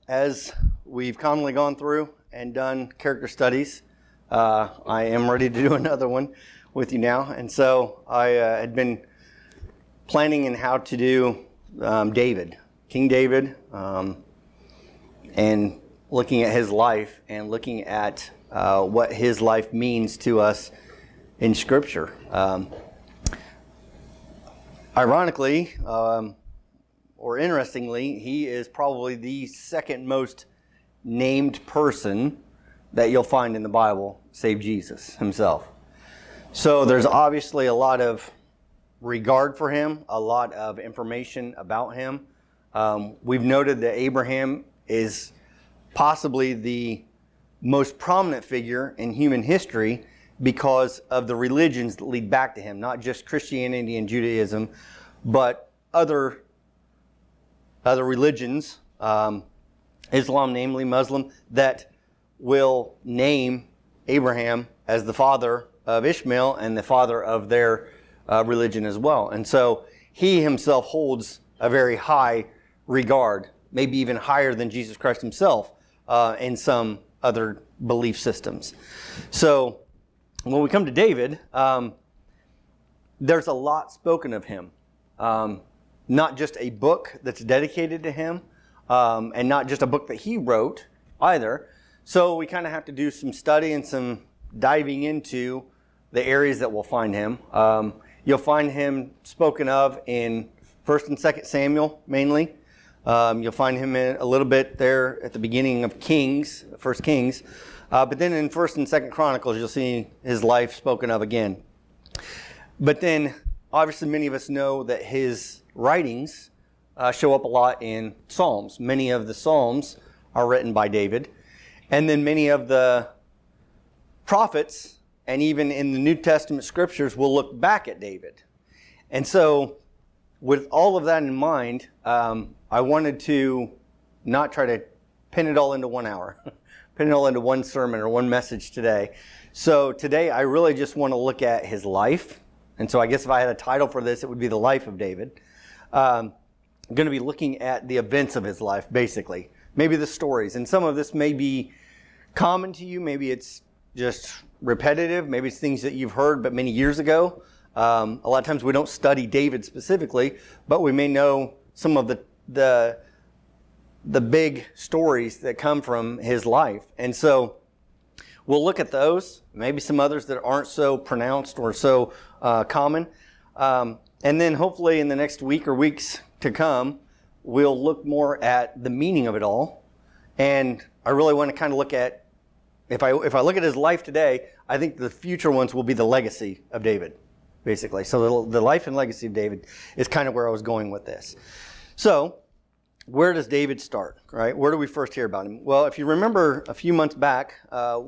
As we've commonly gone through and done character studies, I am ready to do another one with you now. And so I had been planning in how to do David, King David, and looking at his life and looking at what his life means to us in Scripture. Ironically, or interestingly, he is probably the second most named person that you'll find in the Bible, save Jesus himself. So there's obviously a lot of regard for him, a lot of information about him. We've noted that Abraham is possibly the most prominent figure in human history because of the religions that lead back to him, not just Christianity and Judaism, but other religions, Islam, namely Muslim, that will name Abraham as the father of Ishmael and the father of their religion as well. And so he himself holds a very high regard, maybe even higher than Jesus Christ himself in some other belief systems. So when we come to David, there's a lot spoken of him. Not just a book that's dedicated to him, and not just a book that he wrote either. So we kind of have to do some study and some diving into the areas that we'll find him. You'll find him spoken of in 1st and 2nd Samuel mainly. You'll find him a little bit there at the beginning of Kings, 1st Kings. But then in 1st and 2nd Chronicles, you'll see his life spoken of again. But then, obviously, many of us know that his writings show up a lot in Psalms. Many of the Psalms are written by David. And then many of the prophets, and even in the New Testament scriptures, will look back at David. And so, with all of that in mind, I wanted to not try to pin it all into 1 hour, pin it all into one sermon or one message today. So today, I really just want to look at his life. And so I guess if I had a title for this, it would be The Life of David. I'm going to be looking at the events of his life, basically. Maybe the stories. And some of this may be common to you. Maybe it's just repetitive. Maybe it's things that you've heard but many years ago. A lot of times we don't study David specifically, but we may know some of the big stories that come from his life. And so we'll look at those, maybe some others that aren't so pronounced or so common. And then hopefully in the next week or weeks to come, we'll look more at the meaning of it all. And I really want to kind of look at, if I look at his life today, I think the future ones will be the legacy of David, basically. So the life and legacy of David is kind of where I was going with this. So where does David start, right? Where do we first hear about him? Well, if you remember a few months back, I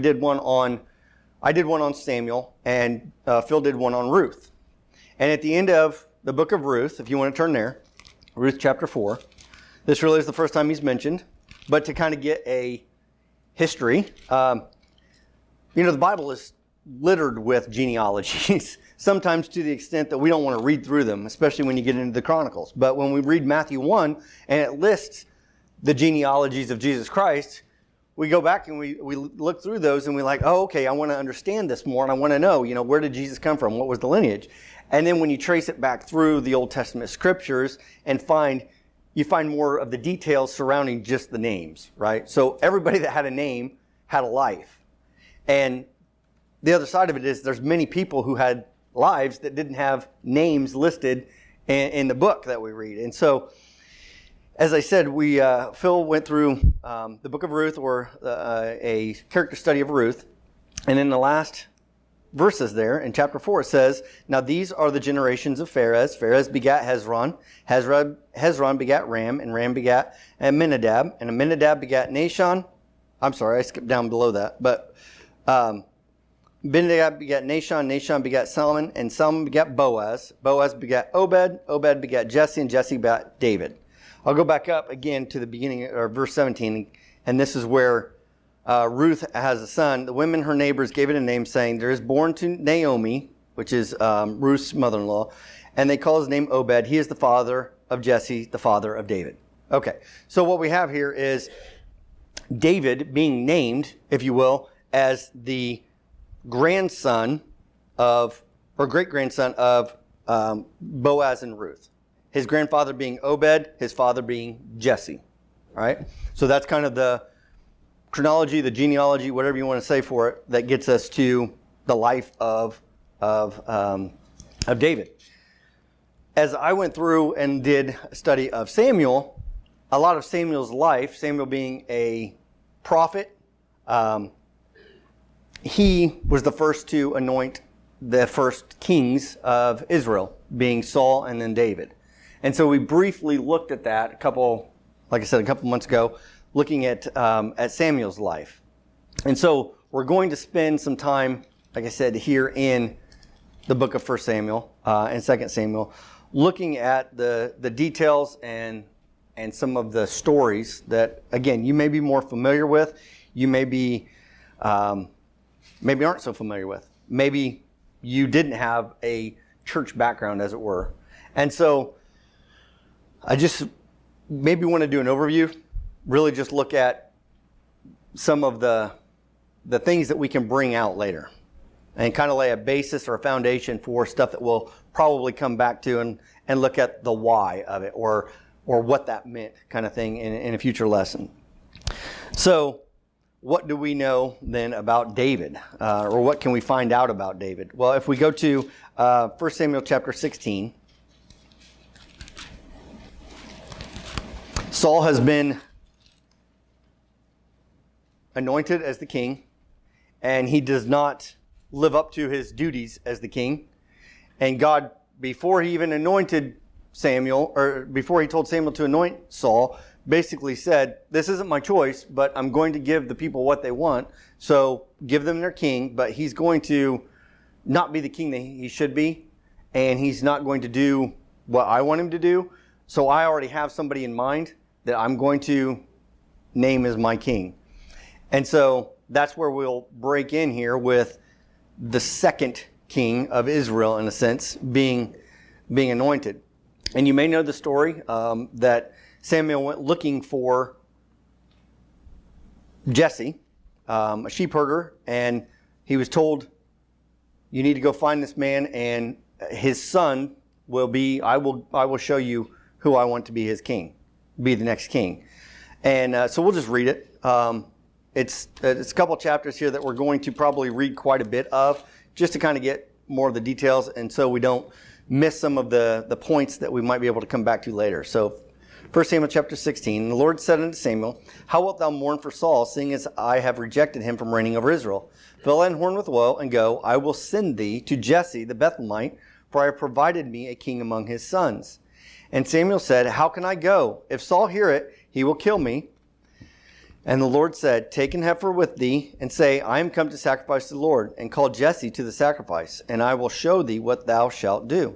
did one on Samuel, and Phil did one on Ruth. And at the end of the book of Ruth, if you want to turn there, Ruth chapter 4, this really is the first time he's mentioned, but to kind of get a history, the Bible is littered with genealogies, sometimes to the extent that we don't want to read through them, especially when you get into the Chronicles. But when we read Matthew 1 and it lists the genealogies of Jesus Christ, we go back and we look through those and we're like, oh, okay, I want to understand this more and I want to know, where did Jesus come from? What was the lineage? And then when you trace it back through the Old Testament scriptures and you find more of the details surrounding just the names, right? So everybody that had a name had a life. And the other side of it is there's many people who had lives that didn't have names listed in the book that we read. And so, as I said, Phil went through the book of Ruth, or a character study of Ruth. And in the last verses there, in chapter 4, it says, now these are the generations of Pharez. Pharez begat Hezron. Hezron begat Ram, and Ram begat Amminadab. And Amminadab begat Nahshon. I'm sorry, I skipped down below that. But Amminadab begat Nahshon. Nahshon begat Solomon, and Solomon begat Boaz. Boaz begat Obed. Obed begat Jesse, and Jesse begat David. I'll go back up again to the beginning, or verse 17, and this is where Ruth has a son. The women, her neighbors, gave it a name, saying, there is born to Naomi, which is Ruth's mother-in-law, and they call his name Obed. He is the father of Jesse, the father of David. Okay, so what we have here is David being named, if you will, as the grandson of, or great-grandson of Boaz and Ruth. His grandfather being Obed, his father being Jesse. All right? So that's kind of the chronology, the genealogy, whatever you want to say for it, that gets us to the life of David. As I went through and did a study of Samuel, a lot of Samuel's life, Samuel being a prophet, he was the first to anoint the first kings of Israel, being Saul and then David. And so we briefly looked at that a couple months ago, looking at Samuel's life. And so we're going to spend some time, like I said, here in the book of 1 Samuel and 2 Samuel, looking at the details and some of the stories that, again, you may be more familiar with, you may be maybe aren't so familiar with. Maybe you didn't have a church background, as it were. And so I just maybe want to do an overview, really just look at some of the things that we can bring out later and kind of lay a basis or a foundation for stuff that we'll probably come back to and look at the why of it or what that meant kind of thing in a future lesson. So what do we know then about David? Or what can we find out about David? Well, if we go to 1 Samuel chapter 16, Saul has been anointed as the king, and he does not live up to his duties as the king. And God, before he even anointed Samuel, or before he told Samuel to anoint Saul, basically said, this isn't my choice, but I'm going to give the people what they want. So give them their king, but he's going to not be the king that he should be, and he's not going to do what I want him to do. So I already have somebody in mind that I'm going to name as my king. And so that's where we'll break in here with the second king of Israel, in a sense, being anointed. And you may know the story that Samuel went looking for Jesse, a sheep herder, and he was told, you need to go find this man, and his son will be, I will show you who I want to be his king, be the next king. And so we'll just read it. It's a couple chapters here that we're going to probably read quite a bit of, just to kind of get more of the details, and so we don't miss some of the points that we might be able to come back to later. So 1 Samuel chapter 16, the Lord said unto Samuel, how wilt thou mourn for Saul, seeing as I have rejected him from reigning over Israel? Fill thine horn with woe, and go, I will send thee to Jesse the Bethlehemite, for I have provided me a king among his sons. And Samuel said, how can I go? If Saul hear it, he will kill me. And the Lord said, take an heifer with thee, and say, I am come to sacrifice to the Lord, and call Jesse to the sacrifice, and I will show thee what thou shalt do.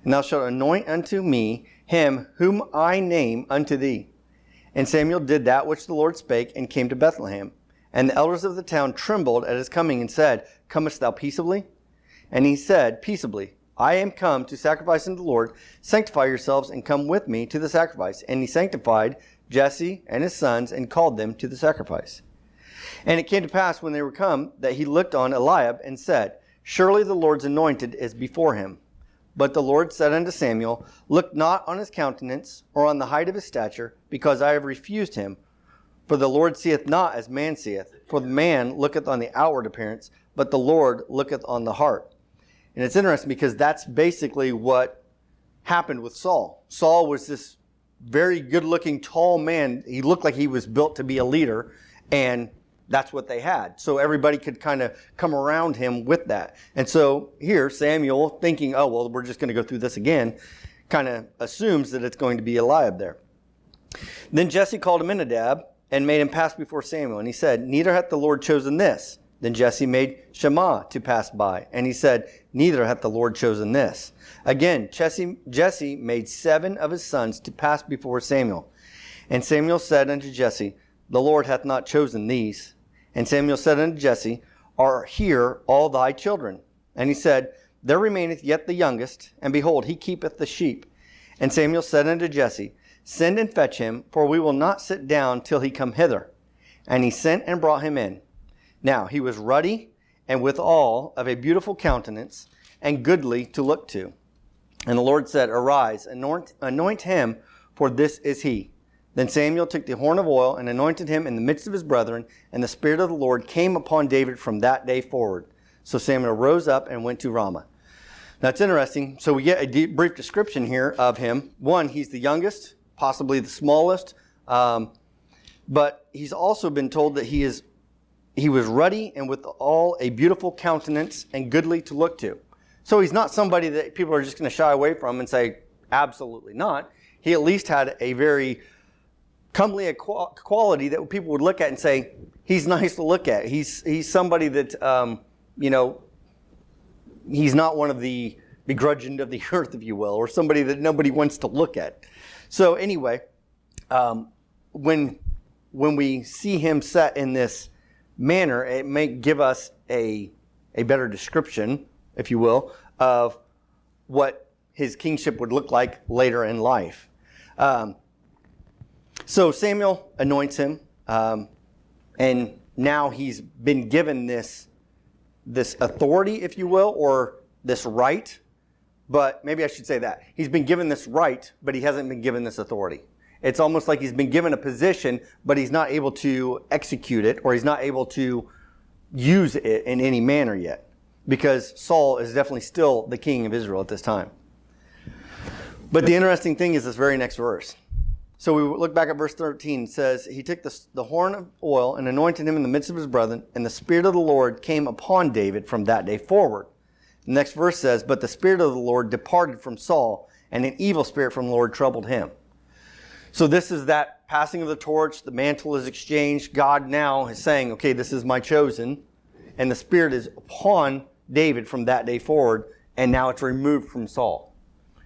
And thou shalt anoint unto me him whom I name unto thee. And Samuel did that which the Lord spake, and came to Bethlehem. And the elders of the town trembled at his coming, and said, comest thou peaceably? And he said, peaceably. I am come to sacrifice unto the Lord. Sanctify yourselves, and come with me to the sacrifice. And he sanctified Jesse and his sons, and called them to the sacrifice. And it came to pass, when they were come, that he looked on Eliab, and said, surely the Lord's anointed is before him. But the Lord said unto Samuel, look not on his countenance, or on the height of his stature, because I have refused him. For the Lord seeth not as man seeth. For the man looketh on the outward appearance, but the Lord looketh on the heart. And it's interesting because that's basically what happened with Saul. Saul was this very good-looking, tall man. He looked like he was built to be a leader, and that's what they had. So everybody could kind of come around him with that. And so here, Samuel, thinking, oh, well, we're just going to go through this again, kind of assumes that it's going to be Eliab there. Then Jesse called Amminadab and made him pass before Samuel. And he said, neither hath the Lord chosen this. Then Jesse made Shammah to pass by. And he said, neither hath the Lord chosen this. Again, Jesse made 7 of his sons to pass before Samuel. And Samuel said unto Jesse, the Lord hath not chosen these. And Samuel said unto Jesse, are here all thy children? And he said, there remaineth yet the youngest, and behold, he keepeth the sheep. And Samuel said unto Jesse, Send and fetch him, for we will not sit down till he come hither. And he sent and brought him in. Now he was ruddy, and withal of a beautiful countenance, and goodly to look to. And the Lord said, Arise, anoint him, for this is he. Then Samuel took the horn of oil and anointed him in the midst of his brethren, and the Spirit of the Lord came upon David from that day forward. So Samuel rose up and went to Ramah. That's interesting. So we get a brief description here of him. One, he's the youngest, possibly the smallest, but he's also been told that he was ruddy and withal a beautiful countenance and goodly to look to. So he's not somebody that people are just going to shy away from and say, absolutely not. He at least had a very comely quality that people would look at and say, he's nice to look at. He's somebody that, he's not one of the begrudged of the earth, if you will, or somebody that nobody wants to look at. So anyway, when we see him set in this manner, it may give us a better description, if you will, of what his kingship would look like later in life. So Samuel anoints him, and now he's been given this authority, if you will, or this right. But maybe I should say that. He's been given this right, but he hasn't been given this authority. It's almost like he's been given a position, but he's not able to execute it, or he's not able to use it in any manner yet. Because Saul is definitely still the king of Israel at this time. But the interesting thing is this very next verse. So we look back at verse 13. It says, he took the horn of oil and anointed him in the midst of his brethren, and the Spirit of the Lord came upon David from that day forward. The next verse says, but the Spirit of the Lord departed from Saul, and an evil spirit from the Lord troubled him. So this is that passing of the torch. The mantle is exchanged. God now is saying, okay, this is my chosen. And the Spirit is upon David from that day forward, and now it's removed from Saul.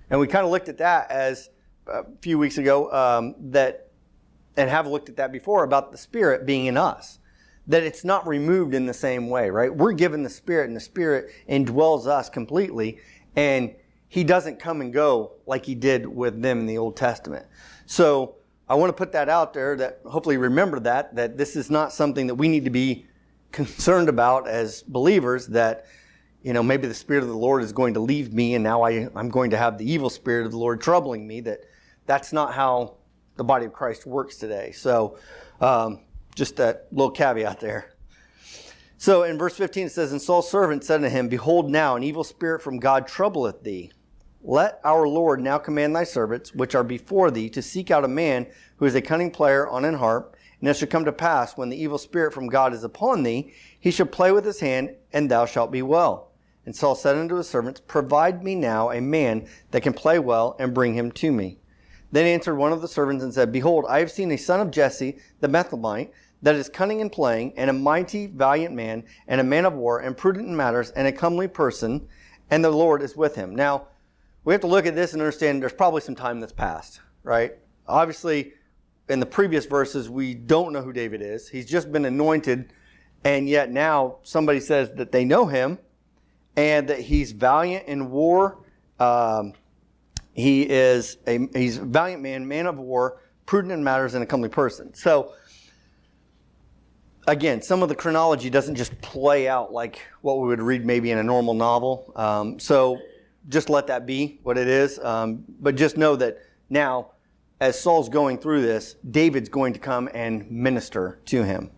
And we kind of looked at that as a few weeks ago, and have looked at that before about the Spirit being in us. That it's not removed in the same way, right? We're given the Spirit, and the Spirit indwells us completely, and he doesn't come and go like he did with them in the Old Testament. So I want to put that out there, that hopefully remember that this is not something that we need to be concerned about as believers, that maybe the Spirit of the Lord is going to leave me, and now I'm going to have the evil spirit of the Lord troubling me. That's not how the body of Christ works today. So just that little caveat there. So in verse 15 it says, and Saul's servant said unto him, behold, now an evil spirit from God troubleth thee. Let our Lord now command thy servants, which are before thee, to seek out a man who is a cunning player on an harp. And it shall come to pass, when the evil spirit from God is upon thee, he shall play with his hand, and thou shalt be well. And Saul said unto his servants, provide me now a man that can play well, and bring him to me. Then answered one of the servants and said, behold, I have seen a son of Jesse the Bethlehemite, that is cunning in playing, and a mighty valiant man, and a man of war, and prudent in matters, and a comely person, and the Lord is with him. Now, we have to look at this and understand there's probably some time that's passed, right? Obviously, in the previous verses, we don't know who David is. He's just been anointed, and yet now somebody says that they know him, and that he's valiant in war. He's a valiant man of war, prudent in matters, and a comely person. So, again, some of the chronology doesn't just play out like what we would read maybe in a normal novel. So just let that be what it is. But just know that now, as Saul's going through this, David's going to come and minister to him.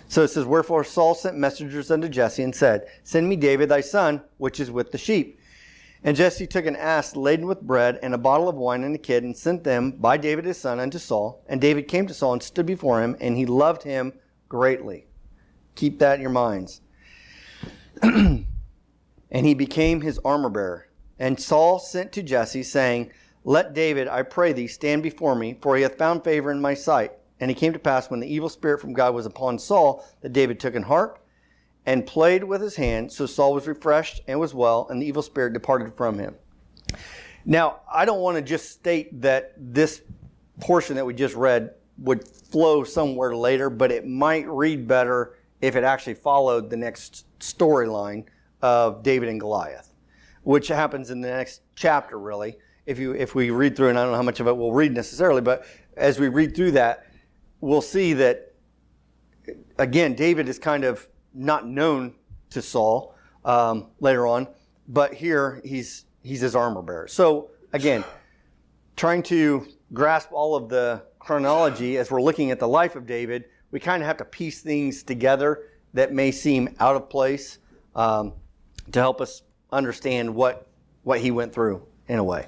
So it says, wherefore Saul sent messengers unto Jesse and said, send me David thy son, which is with the sheep. And Jesse took an ass laden with bread and a bottle of wine and a kid, and sent them by David his son unto Saul. And David came to Saul and stood before him, and he loved him greatly. Keep that in your minds. And he became his armor bearer. And Saul sent to Jesse, saying, let David, I pray thee, stand before me, for he hath found favor in my sight. And it came to pass, when the evil spirit from God was upon Saul, that David took an harp and played with his hand. So Saul was refreshed and was well, and the evil spirit departed from him. Now, I don't want to just state that this portion that we just read would flow somewhere later, but it might read better if it actually followed the next storyline of David and Goliath, which happens in the next chapter, really. if we read through, and I don't know how much of it we'll read necessarily, but as we read through that, we'll see that, again, David is kind of not known to Saul later on, but here he's his armor bearer. So again, trying to grasp all of the chronology as we're looking at the life of David, we kind of have to piece things together that may seem out of place to help us understand what he went through in a way.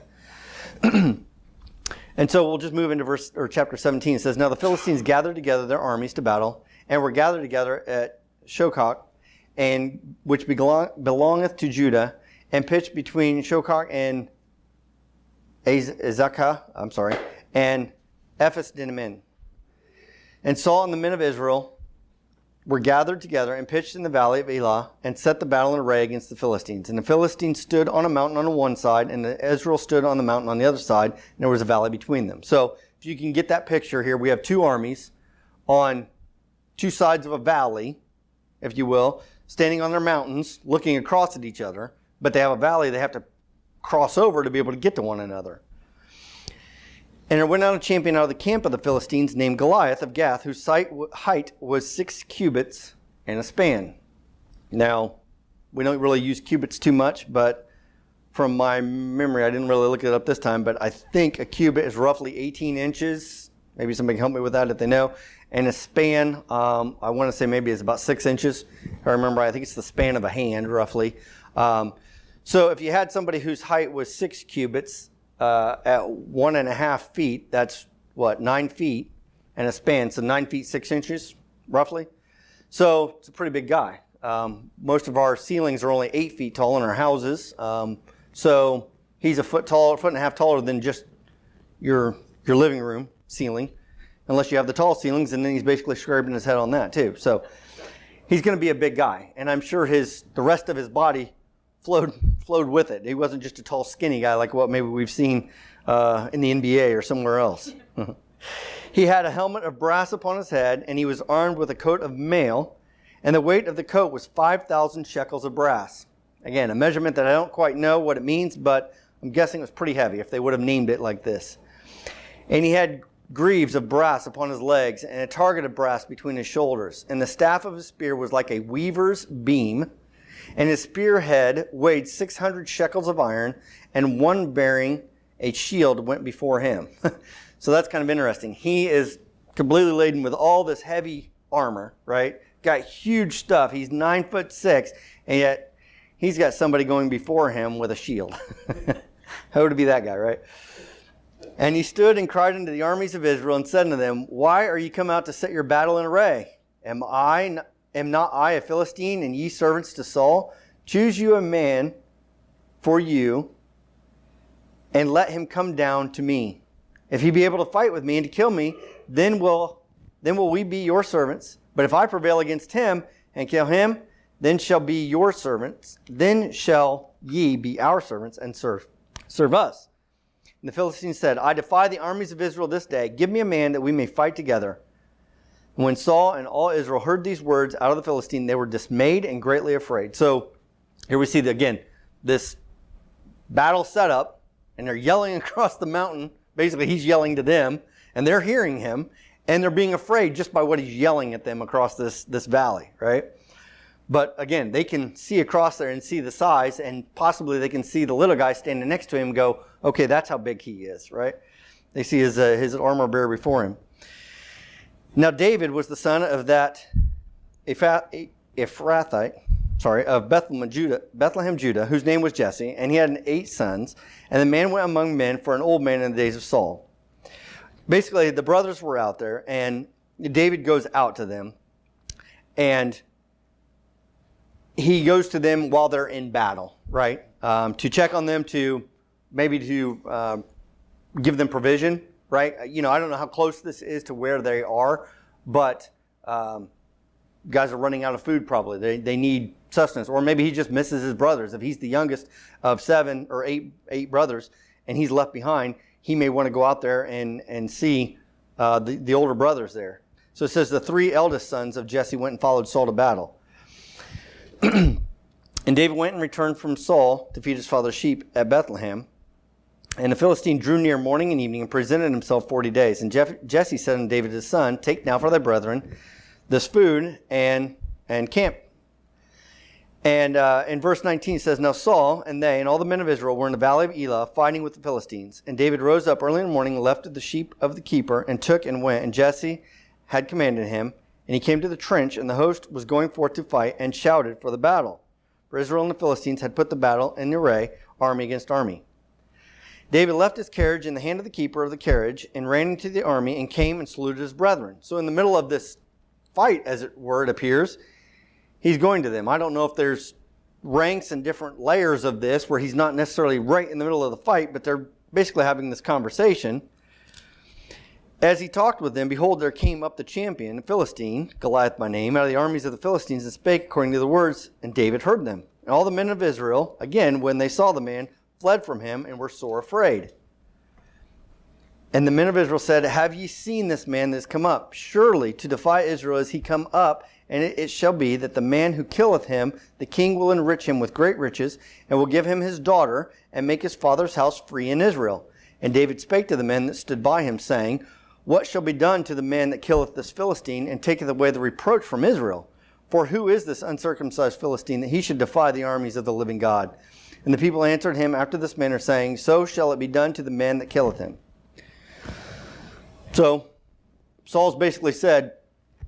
And so we'll just move into chapter 17. It says, "Now the Philistines gathered together their armies to battle, and were gathered together at Shokak, and which belongeth to Judah, and pitched between Shokak and Azekah, and Ephes-Dammim. And Saul and the men of Israel were gathered together and pitched in the valley of Elah, and set the battle in array against the Philistines. And the Philistines stood on a mountain on the one side, and Israel stood on the mountain on the other side, and there was a valley between them." So if you can get that picture here, we have two armies on two sides of a valley, if you will, standing on their mountains, looking across at each other, but they have a valley they have to cross over to be able to get to one another. "And there went out a champion out of the camp of the Philistines named Goliath of Gath, whose height was 6 cubits and a span." Now, we don't really use cubits too much, but from my memory, I didn't really look it up this time, but I think a cubit is roughly 18 inches. Maybe somebody can help me with that if they know. And a span, I want to say maybe it's about 6 inches. If I remember, I think it's the span of a hand, roughly. So if you had somebody whose height was 6 cubits, at 1.5 feet, that's 9 feet, and a span, so 9 feet 6 inches, roughly. So it's a pretty big guy. Most of our ceilings are only 8 feet tall in our houses, so he's a foot and a half taller than just your living room ceiling, unless you have the tall ceilings, and then he's basically scraping his head on that too. So he's going to be a big guy, and I'm sure the rest of his body flowed with it. He wasn't just a tall, skinny guy like what maybe we've seen in the NBA or somewhere else. "He had a helmet of brass upon his head, and he was armed with a coat of mail, and the weight of the coat was 5,000 shekels of brass." Again, a measurement that I don't quite know what it means, but I'm guessing it was pretty heavy if they would have named it like this. "And he had greaves of brass upon his legs, and a target of brass between his shoulders. And the staff of his spear was like a weaver's beam, and his spearhead weighed 600 shekels of iron, and one bearing a shield went before him." So that's kind of interesting. He is completely laden with all this heavy armor, right? Got huge stuff. He's 9'6", and yet he's got somebody going before him with a shield. How would it be that guy, right? "And he stood and cried unto the armies of Israel, and said unto them, Why are ye come out to set your battle in array? Am not I a Philistine, and ye servants to Saul? Choose you a man for you, and let him come down to me. If he be able to fight with me and to kill me, then will we be your servants. But if I prevail against him and kill him, then shall be your servants. Then shall ye be our servants and serve us. And the Philistines said, I defy the armies of Israel this day. Give me a man that we may fight together. And when Saul and all Israel heard these words out of the Philistine, they were dismayed and greatly afraid." So here we see, again, this battle setup, and they're yelling across the mountain. Basically, he's yelling to them, and they're hearing him, and they're being afraid just by what he's yelling at them across this valley, right? But again, they can see across there and see the size, and possibly they can see the little guy standing next to him and go, okay, that's how big he is, right? They see his armor bearer before him. Now David was the son of that Ephrathite, of Bethlehem, Judah, whose name was Jesse, and he had 8 sons. And the man went among men for an old man in the days of Saul. Basically, the brothers were out there, and David goes out to them, and he goes to them while they're in battle, right? To check on them, to give them provision, right? I don't know how close this is to where they are, but guys are running out of food probably. They need sustenance. Or maybe he just misses his brothers. If he's the youngest of 7 or 8 brothers and he's left behind, he may want to go out there and see the older brothers there. So it says the 3 eldest sons of Jesse went and followed Saul to battle. And David went and returned from Saul to feed his father's sheep at Bethlehem. And the Philistine drew near morning and evening and presented himself 40 days. And Jesse said unto David his son, take now for thy brethren this food and camp. And in verse 19 it says, now Saul and they and all the men of Israel were in the valley of Elah fighting with the Philistines. And David rose up early in the morning and left the sheep of the keeper and took and went. And Jesse had commanded him. And he came to the trench, and the host was going forth to fight and shouted for the battle. For Israel and the Philistines had put the battle in array, army against army. David left his carriage in the hand of the keeper of the carriage and ran into the army and came and saluted his brethren. So in the middle of this fight, as it were, it appears, he's going to them. I don't know if there's ranks and different layers of this where he's not necessarily right in the middle of the fight, but they're basically having this conversation. As he talked with them, behold, there came up the champion, the Philistine, Goliath by name, out of the armies of the Philistines, and spake according to the words, and David heard them. And all the men of Israel, again, when they saw the man, fled from him and were sore afraid. And the men of Israel said, have ye seen this man that is come up? Surely to defy Israel is he come up, and it shall be that the man who killeth him, the king will enrich him with great riches, and will give him his daughter, and make his father's house free in Israel. And David spake to the men that stood by him, saying, what shall be done to the man that killeth this Philistine, and taketh away the reproach from Israel? For who is this uncircumcised Philistine, that he should defy the armies of the living God? And the people answered him after this manner, saying, so shall it be done to the man that killeth him. So Saul's basically said,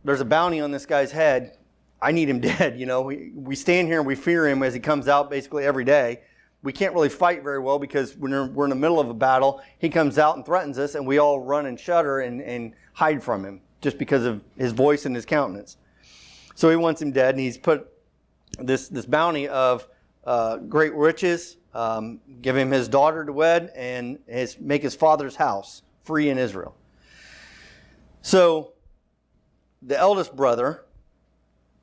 there's a bounty on this guy's head. I need him dead. You know, we stand here and we fear him as he comes out basically every day. We can't really fight very well because when we're in the middle of a battle, he comes out and threatens us, and we all run and shudder and hide from him just because of his voice and his countenance. So he wants him dead, and he's put this bounty of great riches, give him his daughter to wed, and make his father's house free in Israel. So the eldest brother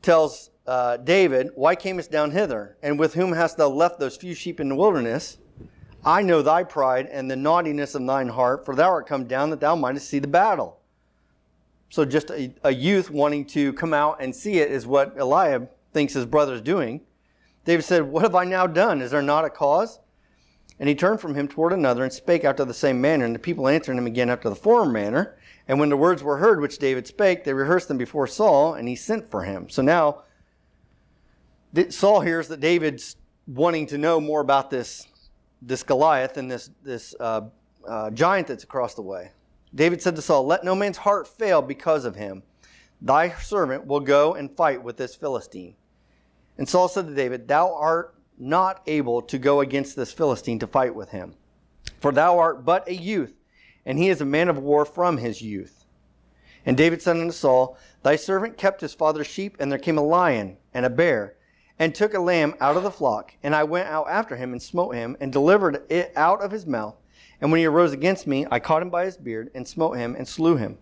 tells David, why camest down hither? And with whom hast thou left those few sheep in the wilderness? I know thy pride and the naughtiness of thine heart, for thou art come down that thou mightest see the battle. So just a youth wanting to come out and see it is what Eliab thinks his brother's doing. David said, what have I now done? Is there not a cause? And he turned from him toward another and spake after the same manner. And the people answered him again after the former manner. And when the words were heard which David spake, they rehearsed them before Saul, and he sent for him. So now Saul hears that David's wanting to know more about this Goliath and this giant that's across the way. David said to Saul, let no man's heart fail because of him. Thy servant will go and fight with this Philistine. And Saul said to David, thou art not able to go against this Philistine to fight with him, for thou art but a youth, and he is a man of war from his youth. And David said unto Saul, thy servant kept his father's sheep, and there came a lion and a bear, and took a lamb out of the flock. And I went out after him, and smote him, and delivered it out of his mouth. And when he arose against me, I caught him by his beard, and smote him, and slew him.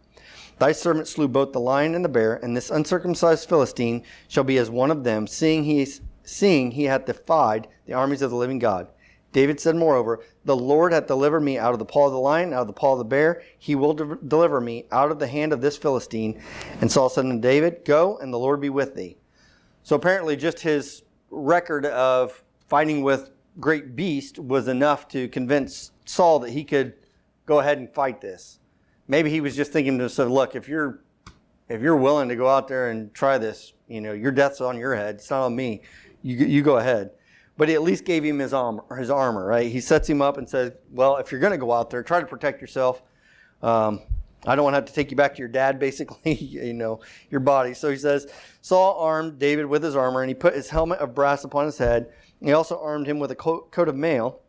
Thy servant slew both the lion and the bear, and this uncircumcised Philistine shall be as one of them, seeing he hath defied the armies of the living God. David said, moreover, the Lord hath delivered me out of the paw of the lion, out of the paw of the bear. He will deliver me out of the hand of this Philistine. And Saul said unto David, go, and the Lord be with thee. So apparently just his record of fighting with great beast was enough to convince Saul that he could go ahead and fight this. Maybe he was just thinking to himself, look, if you're willing to go out there and try this, your death's on your head. It's not on me. You go ahead. But he at least gave him his armor, right? He sets him up and says, well, if you're going to go out there, try to protect yourself. I don't want to have to take you back to your dad, basically, your body. So he says, Saul armed David with his armor, and he put his helmet of brass upon his head. He also armed him with a coat of mail.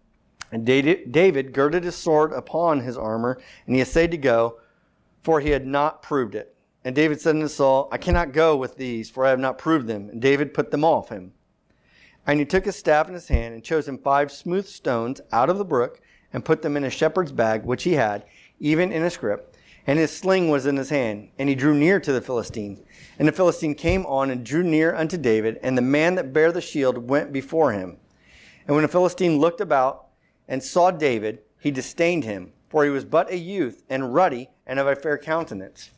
And David girded his sword upon his armor, and he essayed to go, for he had not proved it. And David said unto Saul, I cannot go with these, for I have not proved them. And David put them off him. And he took his staff in his hand, and chose him 5 smooth stones out of the brook, and put them in a shepherd's bag, which he had, even in a scrip. And his sling was in his hand, and he drew near to the Philistine. And the Philistine came on and drew near unto David, and the man that bare the shield went before him. And when the Philistine looked about and saw David, he disdained him, for he was but a youth, and ruddy, and of a fair countenance.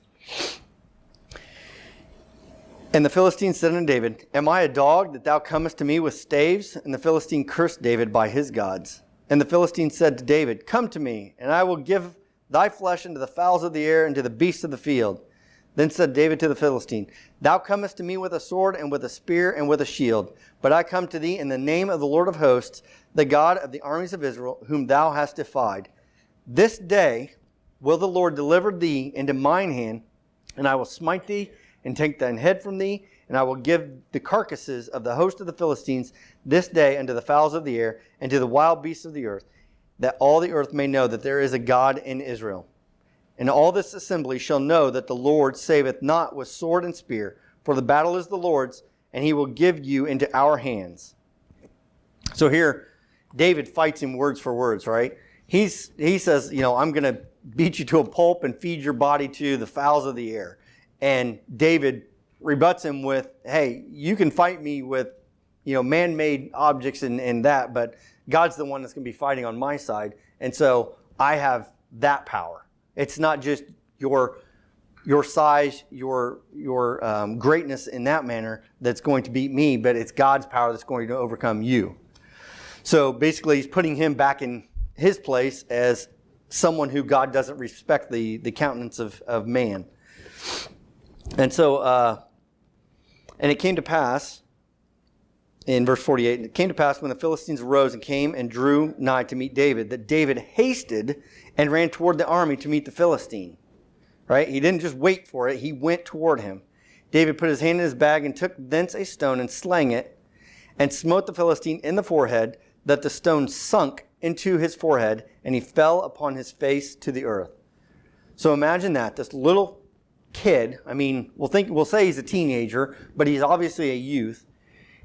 And the Philistine said unto David, am I a dog that thou comest to me with staves? And the Philistine cursed David by his gods. And the Philistines said to David, "Come to me, and I will give thy flesh unto the fowls of the air and to the beasts of the field." Then said David to the Philistine, "Thou comest to me with a sword and with a spear and with a shield. But I come to thee in the name of the Lord of hosts, the God of the armies of Israel, whom thou hast defied. This day will the Lord deliver thee into mine hand, and I will smite thee and take thine head from thee, and I will give the carcasses of the host of the Philistines this day unto the fowls of the air and to the wild beasts of the earth, that all the earth may know that there is a God in Israel. And all this assembly shall know that the Lord saveth not with sword and spear, for the battle is the Lord's, and he will give you into our hands." So here, David fights him words for words, right? He says, I'm going to beat you to a pulp and feed your body to the fowls of the air. And David rebuts him with, hey, you can fight me with, man-made objects and that, but God's the one that's going to be fighting on my side. And so I have that power. It's not just your size, your greatness in that manner that's going to beat me, but it's God's power that's going to overcome you. So basically, he's putting him back in his place as someone who God doesn't respect the countenance of man. And so, and it came to pass, in verse 48, it came to pass when the Philistines arose and came and drew nigh to meet David, that David hasted and ran toward the army to meet the Philistine. Right? He didn't just wait for it. He went toward him. David put his hand in his bag and took thence a stone and slang it and smote the Philistine in the forehead, that the stone sunk into his forehead, and he fell upon his face to the earth. So imagine that. This little kid, we'll say he's a teenager, but he's obviously a youth,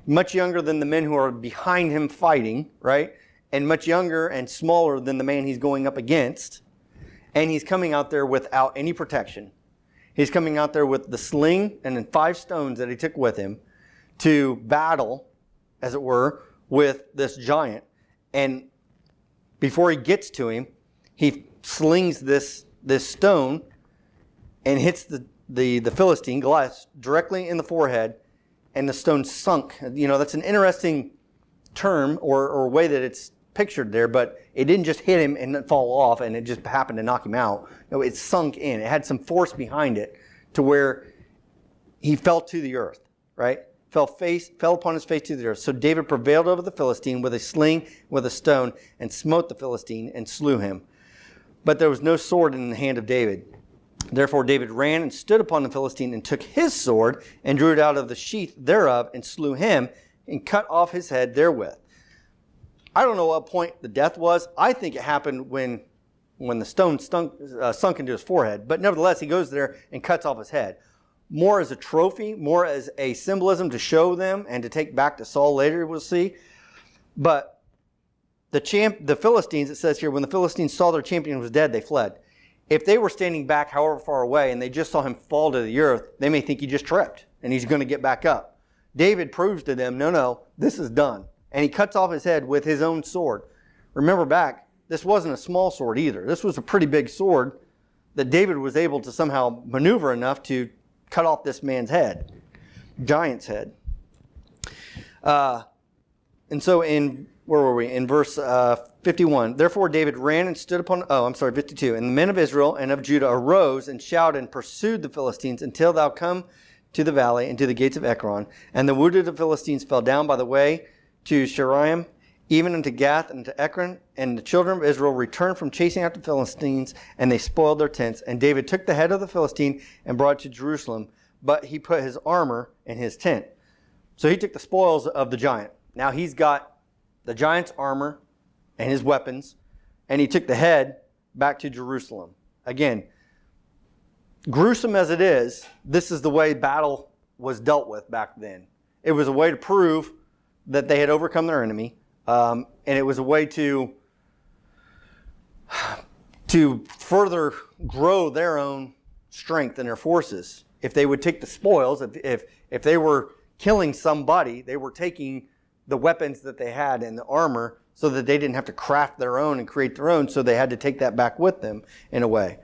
much younger than the men who are behind him fighting, right? And much younger and smaller than the man he's going up against. And he's coming out there without any protection. He's coming out there with the sling and then 5 stones that he took with him to battle, as it were, with this giant. And before he gets to him, he slings this stone and hits the Philistine, Goliath, directly in the forehead, and the stone sunk. That's an interesting term or way that it's pictured there, but it didn't just hit him and fall off and it just happened to knock him out. No, it sunk in. It had some force behind it to where he fell to the earth, right? Fell upon his face to the earth. So David prevailed over the Philistine with a sling, with a stone, and smote the Philistine and slew him. But there was no sword in the hand of David. Therefore David ran and stood upon the Philistine and took his sword and drew it out of the sheath thereof and slew him and cut off his head therewith. I don't know what point the death was. I think it happened when the stone sunk into his forehead. But nevertheless, he goes there and cuts off his head. More as a trophy, more as a symbolism to show them and to take back to Saul later, we'll see. But the Philistines, it says here, when the Philistines saw their champion was dead, they fled. If they were standing back however far away and they just saw him fall to the earth, they may think he just tripped and he's going to get back up. David proves to them, no, this is done. And he cuts off his head with his own sword. Remember back, this wasn't a small sword either. This was a pretty big sword that David was able to somehow maneuver enough to cut off this man's head, giant's head. And so where were we? In verse 51. Therefore David ran and stood upon, 52. And the men of Israel and of Judah arose and shouted and pursued the Philistines until thou come to the valley and to the gates of Ekron. And the wounded of the Philistines fell down by the way to Sharaim, even unto Gath and to Ekron. And the children of Israel returned from chasing after the Philistines, and they spoiled their tents. And David took the head of the Philistine and brought it to Jerusalem, but he put his armor in his tent. So he took the spoils of the giant. Now he's got the giant's armor and his weapons, and he took the head back to Jerusalem. Again, gruesome as it is, this is the way battle was dealt with back then. It was a way to prove that they had overcome their enemy, and it was a way to further grow their own strength and their forces. If they would take the spoils, if they were killing somebody, they were taking the weapons that they had and the armor so that they didn't have to craft their own and create their own, so they had to take that back with them in a way.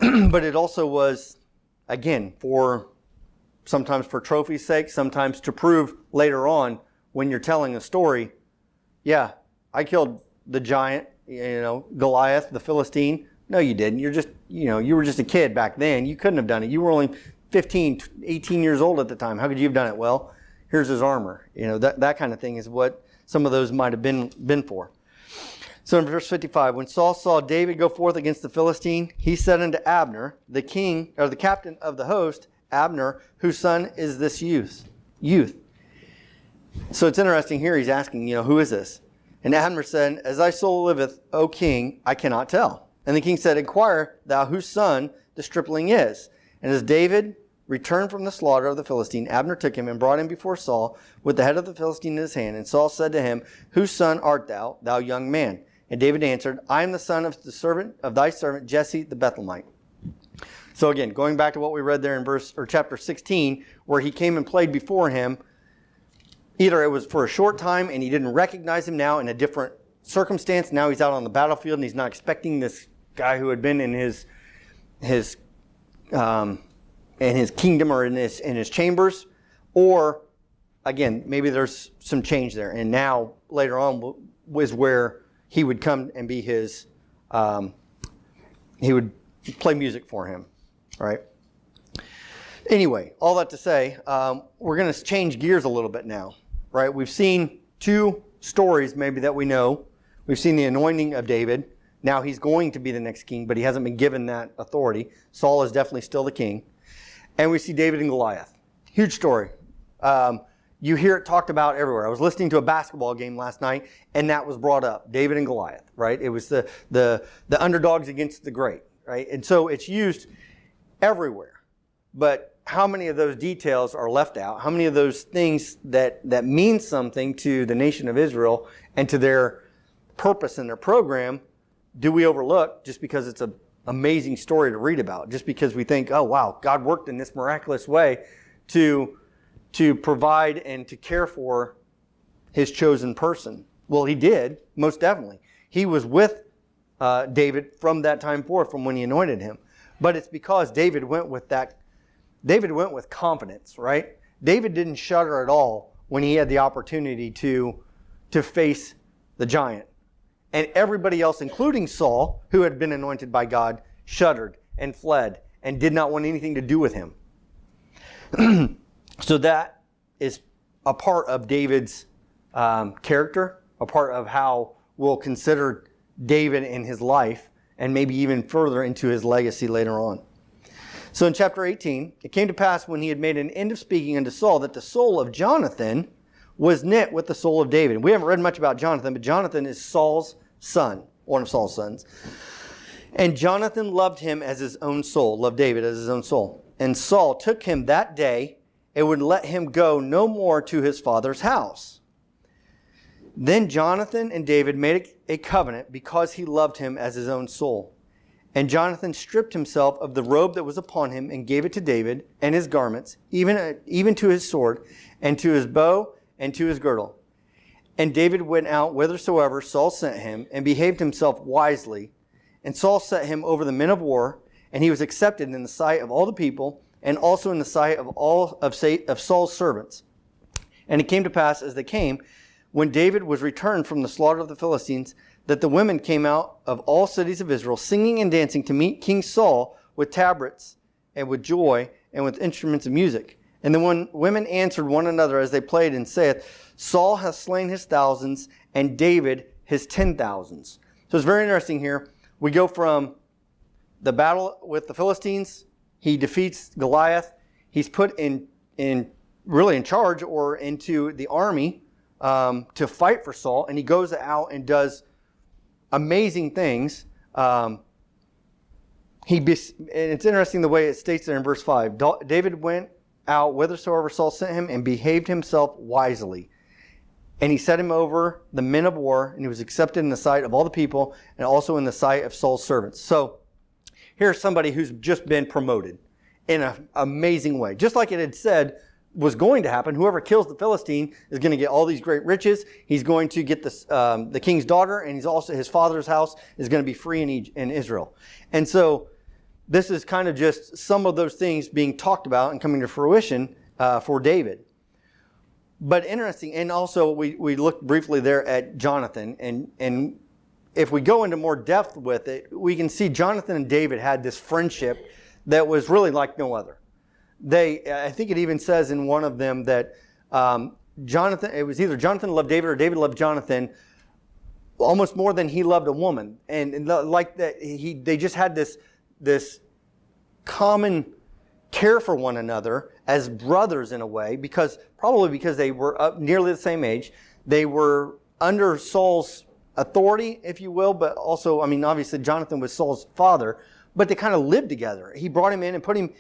But it also was, again, sometimes for trophy's sake, sometimes to prove later on when you're telling a story, yeah, I killed the giant, Goliath, the Philistine? No, you didn't. You were just a kid back then. You couldn't have done it. You were only 15, 18 years old at the time. How could you have done it? Well, here's his armor. That kind of thing is what some of those might have been for. So in verse 55, when Saul saw David go forth against the Philistine, he said unto Abner, the king, or the captain of the host, Abner, whose son is this youth? So it's interesting here, he's asking, who is this? And Abner said, as thy soul liveth, O king, I cannot tell. And the king said, inquire thou whose son the stripling is. And as David returned from the slaughter of the Philistine, Abner took him and brought him before Saul with the head of the Philistine in his hand. And Saul said to him, whose son art thou, thou young man? And David answered, I am the son of thy servant Jesse the Bethlehemite. So again, going back to what we read there in chapter 16, where he came and played before him, either it was for a short time and he didn't recognize him now in a different circumstance. Now he's out on the battlefield and he's not expecting this guy who had been in his kingdom or in his chambers. Or again, maybe there's some change there. And now later on was where he would come and be he would play music for him, right? Anyway, all that to say, we're going to change gears a little bit now, right? We've seen two stories maybe that we know. We've seen the anointing of David. Now he's going to be the next king, but he hasn't been given that authority. Saul is definitely still the king. And we see David and Goliath. Huge story. You hear it talked about everywhere. I was listening to a basketball game last night, and that was brought up. David and Goliath, right? It was the underdogs against the great, right? And so it's used everywhere. But how many of those details are left out? How many of those things that mean something to the nation of Israel and to their purpose and their program do we overlook just because it's an amazing story to read about? Just because we think, oh, wow, God worked in this miraculous way to provide and to care for his chosen person. Well, he did, most definitely. He was with David from that time forth, from when he anointed him. But it's because David went with confidence, right? David didn't shudder at all when he had the opportunity to face the giant. And everybody else, including Saul, who had been anointed by God, shuddered and fled and did not want anything to do with him. So that is a part of David's character, a part of how we'll consider David in his life, and maybe even further into his legacy later on. So in chapter 18, it came to pass when he had made an end of speaking unto Saul that the soul of Jonathan was knit with the soul of David. We haven't read much about Jonathan, but Jonathan is Saul's son, one of Saul's sons. And Jonathan loved him as his own soul, loved David as his own soul. And Saul took him that day and would let him go no more to his father's house. Then Jonathan and David made a covenant because he loved him as his own soul. And Jonathan stripped himself of the robe that was upon him and gave it to David and his garments, even to his sword and to his bow and to his girdle. And David went out whithersoever Saul sent him and behaved himself wisely. And Saul set him over the men of war, and he was accepted in the sight of all the people and also in the sight of all of Saul's servants. And it came to pass as they came, when David was returned from the slaughter of the Philistines, that the women came out of all cities of Israel, singing and dancing to meet King Saul with tabrets and with joy and with instruments of music. And the women answered one another as they played and saith, Saul hath slain his thousands and David his 10,000s. So it's very interesting here. We go from the battle with the Philistines. He defeats Goliath. He's put in charge or into the army to fight for Saul, and he goes out and does amazing things. And it's interesting the way it states there in verse 5. David went out whithersoever Saul sent him and behaved himself wisely. And he set him over the men of war, and he was accepted in the sight of all the people and also in the sight of Saul's servants. So here's somebody who's just been promoted in an amazing way. Just like it had said was going to happen. Whoever kills the Philistine is going to get all these great riches. He's going to get the king's daughter, and his father's house is going to be free in Israel. And so this is kind of just some of those things being talked about and coming to fruition for David. But interesting, and also we looked briefly there at Jonathan, and if we go into more depth with it, we can see Jonathan and David had this friendship that was really like no other. I think it even says in one of them that Jonathan, it was either Jonathan loved David or David loved Jonathan almost more than he loved a woman. And like that, they just had this common care for one another as brothers in a way, probably because they were up nearly the same age. They were under Saul's authority, if you will, but also, I mean, obviously Jonathan was Saul's father, but they kind of lived together. He brought him in and put him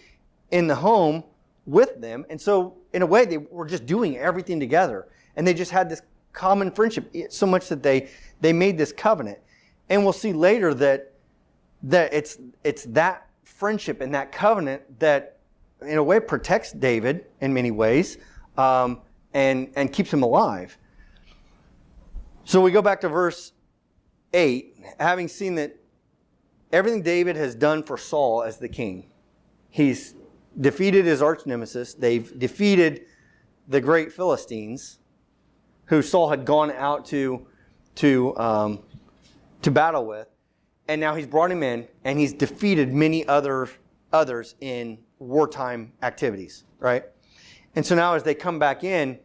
in the home with them. And so in a way, they were just doing everything together. And they just had this common friendship, so much that they made this covenant. And we'll see later that it's that friendship and that covenant that in a way protects David in many ways, and keeps him alive. So we go back to verse 8, having seen that everything David has done for Saul as the king. He's defeated his arch nemesis. They've defeated the great Philistines, who Saul had gone out to battle with. And now he's brought him in, and he's defeated many others in wartime activities, right? And so now as they come back in,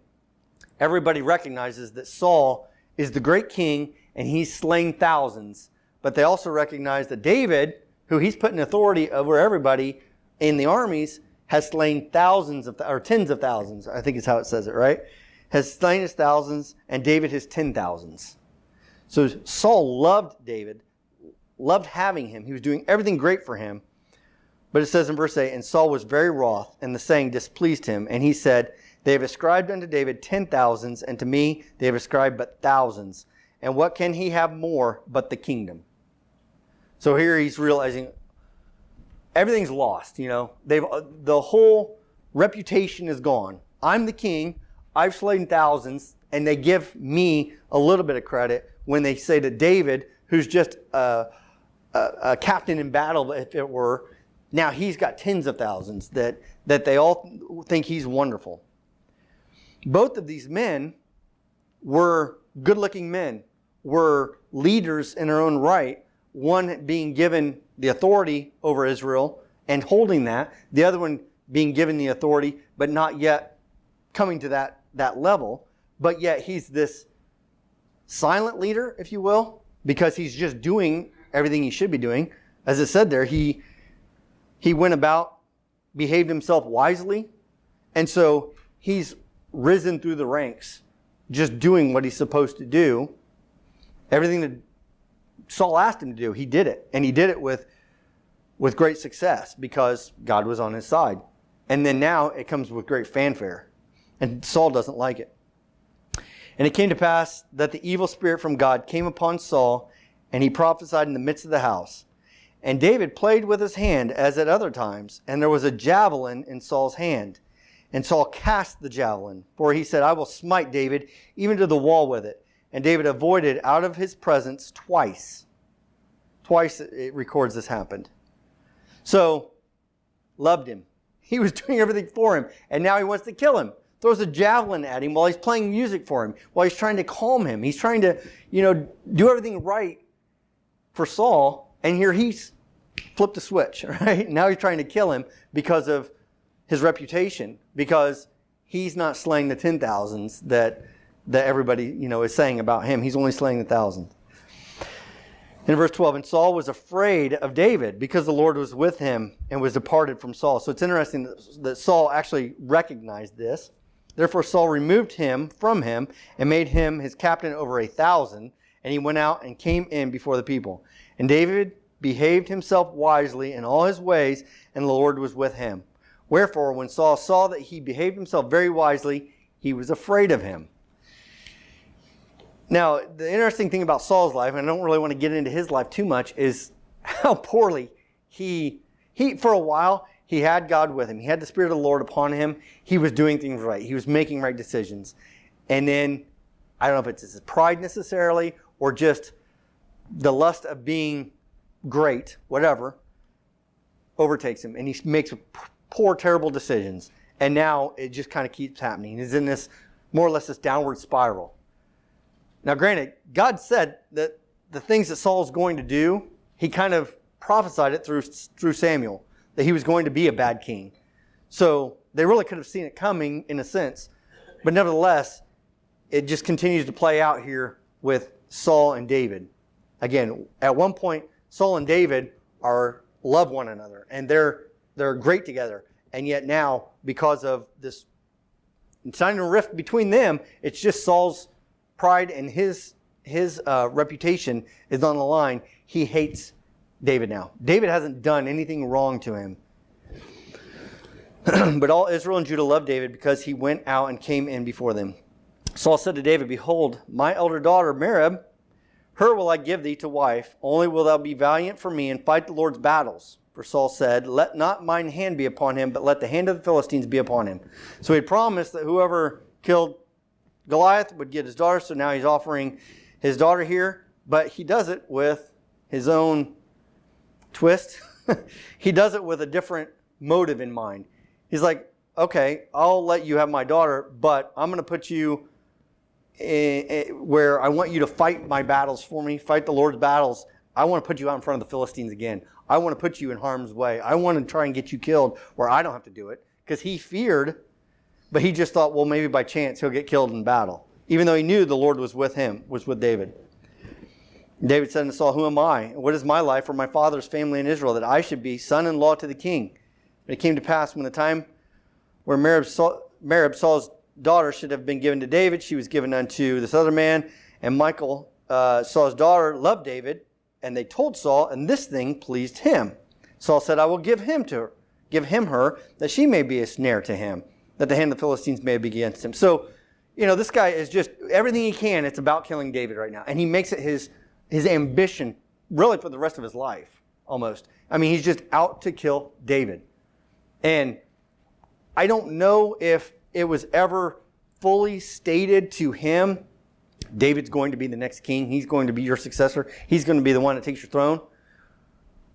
everybody recognizes that Saul is the great king, and he's slain thousands. But they also recognize that David, who he's put in authority over everybody in the armies, has slain thousands or tens of thousands, I think is how it says it, right? Has slain his thousands, and David his 10,000s. So Saul loved David, loved having him. He was doing everything great for him. But it says in verse 8, and Saul was very wroth, and the saying displeased him. And he said, they have ascribed unto David 10,000s, and to me they have ascribed but thousands. And what can he have more but the kingdom? So here he's realizing everything's lost. The whole reputation is gone. I'm the king. I've slain thousands, and they give me a little bit of credit when they say to David, who's just a captain in battle, if it were, now he's got tens of thousands that they all think he's wonderful. Both of these men were good-looking men, were leaders in their own right, one being given the authority over Israel and holding that, the other one being given the authority but not yet coming to that level, but yet he's this silent leader, if you will, because he's just doing everything he should be doing. As it said there, he went about, behaved himself wisely, and so he's risen through the ranks, just doing what he's supposed to do. Everything that Saul asked him to do, he did it. And he did it with great success because God was on his side. And then now it comes with great fanfare. And Saul doesn't like it. And it came to pass that the evil spirit from God came upon Saul, and he prophesied in the midst of the house. And David played with his hand as at other times, and there was a javelin in Saul's hand. And Saul cast the javelin, for he said, I will smite David even to the wall with it. And David avoided out of his presence twice. Twice it records this happened. So, loved him. He was doing everything for him, and now he wants to kill him. Throws a javelin at him while he's playing music for him, while he's trying to calm him. He's trying to, do everything right for Saul, and here he's flipped a switch, right? Now he's trying to kill him because of his reputation, because he's not slaying the 10,000s that everybody, is saying about him. He's only slaying the 1,000. In verse 12, and Saul was afraid of David because the Lord was with him and was departed from Saul. So it's interesting that Saul actually recognized this. Therefore Saul removed him from him and made him his captain over 1,000. And he went out and came in before the people. And David behaved himself wisely in all his ways, and the Lord was with him. Wherefore, when Saul saw that he behaved himself very wisely, he was afraid of him. Now, the interesting thing about Saul's life, and I don't really want to get into his life too much, is how poorly he for a while, he had God with him. He had the Spirit of the Lord upon him. He was doing things right. He was making right decisions. And then, I don't know if it's his pride necessarily, or just the lust of being great, whatever, overtakes him. And he makes poor, terrible decisions. And now it just kind of keeps happening. He's in this, more or less, this downward spiral. Now, granted, God said that the things that Saul's going to do, he kind of prophesied it through Samuel, that he was going to be a bad king. So they really could have seen it coming in a sense. But nevertheless, it just continues to play out here with Saul and David. Again, at one point, Saul and David love one another, and they're great together. And yet now, because of this, it's not even a rift between them, it's just Saul's pride and his reputation is on the line. He hates David now. David hasn't done anything wrong to him. But all Israel and Judah loved David because he went out and came in before them. Saul said to David, "Behold, my elder daughter Merab, her will I give thee to wife. Only will thou be valiant for me and fight the Lord's battles." For Saul said, "Let not mine hand be upon him, but let the hand of the Philistines be upon him." So he had promised that whoever killed Goliath would get his daughter. So now he's offering his daughter here, but he does it with his own twist. He does it with a different motive in mind. He's like, okay, I'll let you have my daughter, but I'm going to put you where I want you to fight my battles for me, fight the Lord's battles. I want to put you out in front of the Philistines again. I want to put you in harm's way. I want to try and get you killed where I don't have to do it. Because he feared, but he just thought, well, maybe by chance he'll get killed in battle. Even though he knew the Lord was with him, was with David. David said to Saul, "Who am I? What is my life or my father's family in Israel that I should be son-in-law to the king?" And it came to pass when the time where Merab, Saul's daughter, should have been given to David, she was given unto this other man. And Michal, Saul's daughter, loved David. And they told Saul, and this thing pleased him. Saul said, "I will give him her, that she may be a snare to him, that the hand of the Philistines may be against him." So, this guy is just, everything he can, it's about killing David right now. And he makes it his ambition, really for the rest of his life, almost. I mean, he's just out to kill David. And I don't know if it was ever fully stated to him, David's going to be the next king. He's going to be your successor. He's going to be the one that takes your throne.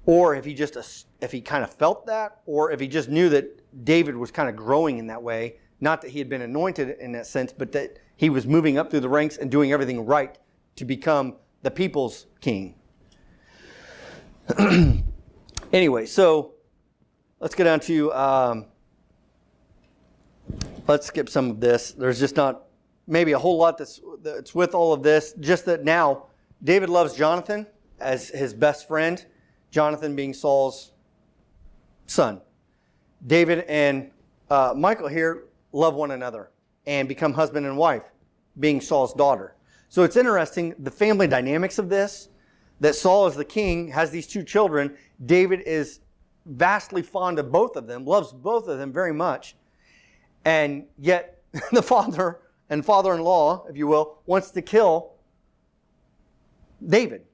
Or if he kind of felt that, or if he just knew that David was kind of growing in that way. Not that he had been anointed in that sense, but that he was moving up through the ranks and doing everything right to become the people's king. Anyway, so let's get down to, let's skip some of this. There's just not maybe a whole lot that's with all of this. Just that now David loves Jonathan as his best friend, Jonathan being Saul's son. David and Michal here love one another and become husband and wife, being Saul's daughter. So it's interesting, the family dynamics of this, that Saul is the king, has these two children. David is vastly fond of both of them, loves both of them very much. And yet the father and father-in-law, if you will, wants to kill David,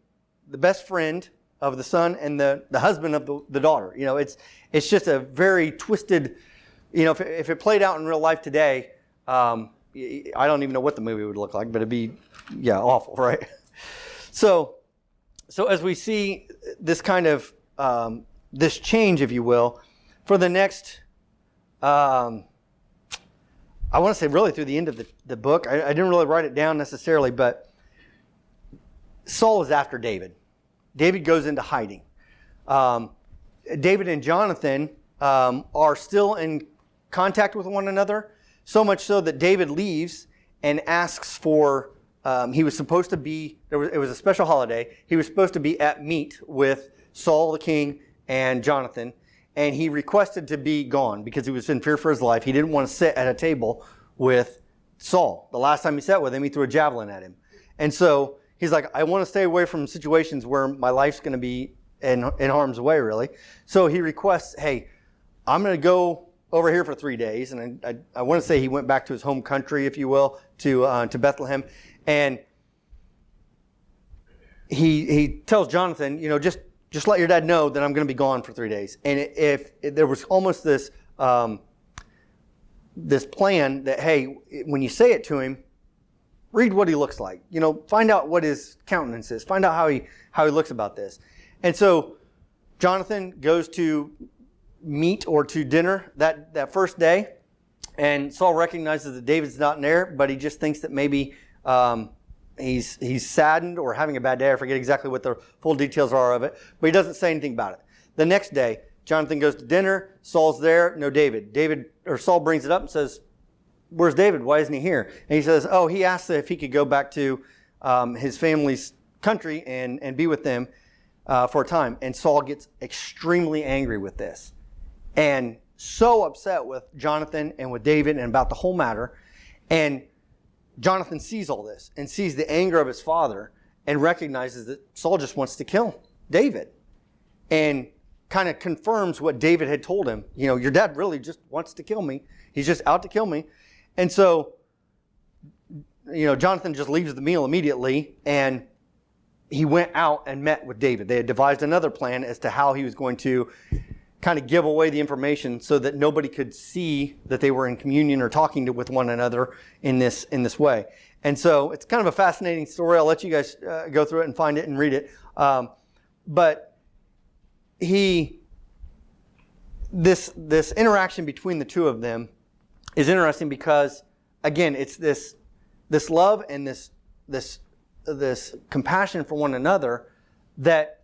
the best friend of the son and the husband of the daughter. It's just a very twisted, if it played out in real life today, I don't even know what the movie would look like, but it'd be, awful, right? So as we see this kind of, this change, if you will, for the next, I want to say really through the end of the book. I didn't really write it down necessarily, but Saul is after David. David goes into hiding. David and Jonathan are still in contact with one another, so much so that David leaves and asks for, he was supposed to be, it was a special holiday, he was supposed to be at meat with Saul the king and Jonathan, and he requested to be gone because he was in fear for his life. He didn't want to sit at a table with Saul. The last time he sat with him, he threw a javelin at him. And so he's like, I want to stay away from situations where my life's going to be in harm's way, really. So he requests, hey, I'm going to go over here for 3 days. And I want to say he went back to his home country, if you will, to Bethlehem. And he tells Jonathan, just let your dad know that I'm going to be gone for 3 days. And if there was almost this this plan that, hey, when you say it to him, read what he looks like. Find out what his countenance is. Find out how he looks about this. And so Jonathan goes to meat or to dinner that first day, and Saul recognizes that David's not there, but he just thinks that maybe he's saddened or having a bad day. I forget exactly what the full details are of it, but he doesn't say anything about it. The next day, Jonathan goes to dinner. Saul's there. No David. Saul brings it up and says, "Where's David? Why isn't he here?" And he says, "Oh, he asked if he could go back to his family's country and be with them for a time." And Saul gets extremely angry with this and so upset with Jonathan and with David and about the whole matter. And Jonathan sees all this and sees the anger of his father and recognizes that Saul just wants to kill David, and kind of confirms what David had told him. Your dad really just wants to kill me. He's just out to kill me. And so, Jonathan just leaves the meal immediately, and he went out and met with David. They had devised another plan as to how he was going to kind of give away the information so that nobody could see that they were in communion or talking with one another in this way. And so it's kind of a fascinating story. I'll let you guys go through it and find it and read it. But this interaction between the two of them is interesting because, again, it's this love and this compassion for one another that,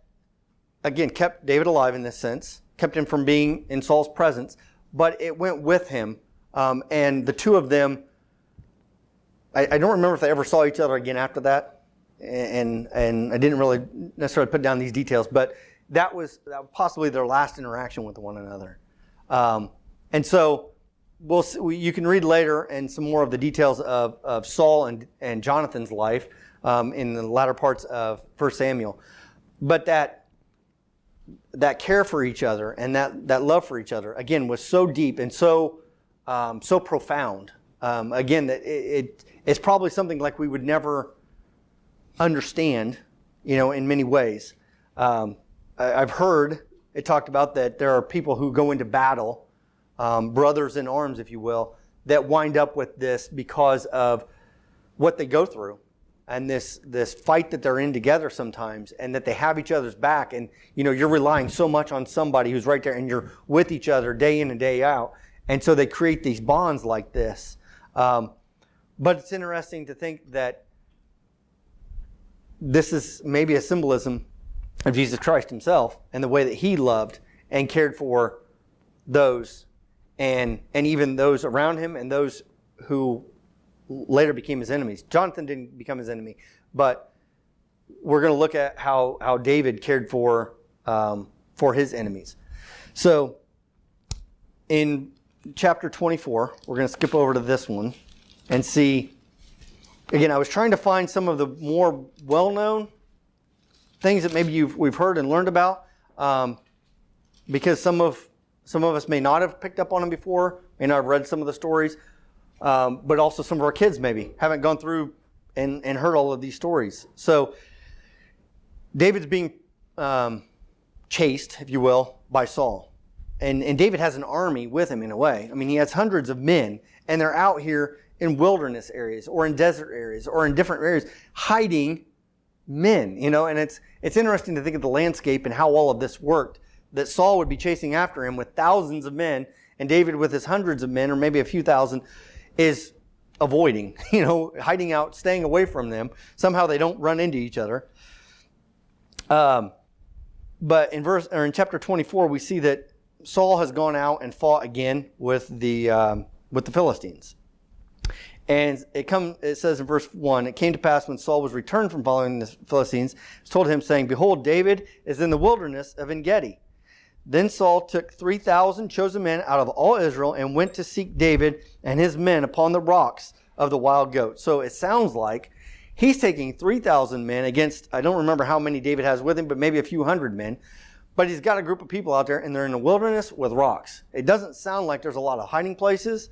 again, kept David alive in this sense, kept him from being in Saul's presence, but it went with him. And the two of them, I don't remember if they ever saw each other again after that, and I didn't really necessarily put down these details, but that was possibly their last interaction with one another. And so you can read later and some more of the details of Saul and Jonathan's life in the latter parts of 1 Samuel. But that care for each other and that love for each other, again, was so deep and so profound. Again, that it's probably something like we would never understand, in many ways. I've heard it talked about that there are people who go into battle, brothers in arms, if you will, that wind up with this because of what they go through and this fight that they're in together sometimes, and that they have each other's back. And, you're relying so much on somebody who's right there, and you're with each other day in and day out. And so they create these bonds like this. But it's interesting to think that this is maybe a symbolism of Jesus Christ himself and the way that he loved and cared for those and even those around him and those who later became his enemies. Jonathan didn't become his enemy, but we're going to look at how David cared for his enemies. So in chapter 24, we're going to skip over to this one and see. Again, I was trying to find some of the more well-known things that maybe we've heard and learned about, because some of us may not have picked up on them before, may not have read some of the stories, but also some of our kids maybe haven't gone through and heard all of these stories. So David's being chased, if you will, by Saul. And David has an army with him in a way. I mean, he has hundreds of men, and they're out here in wilderness areas or in desert areas or in different areas hiding men, and it's interesting to think of the landscape and how all of this worked, that Saul would be chasing after him with thousands of men, and David with his hundreds of men, or maybe a few thousand, is avoiding, hiding out, staying away from them. Somehow they don't run into each other. But in chapter 24, we see that Saul has gone out and fought again with the Philistines. And it says in verse 1, "It came to pass when Saul was returned from following the Philistines, it was told him, saying, Behold, David is in the wilderness of En-gedi. Then Saul took 3,000 chosen men out of all Israel and went to seek David and his men upon the rocks of the wild goat." So it sounds like he's taking 3,000 men against, I don't remember how many David has with him, but maybe a few hundred men. But he's got a group of people out there, and they're in the wilderness with rocks. It doesn't sound like there's a lot of hiding places,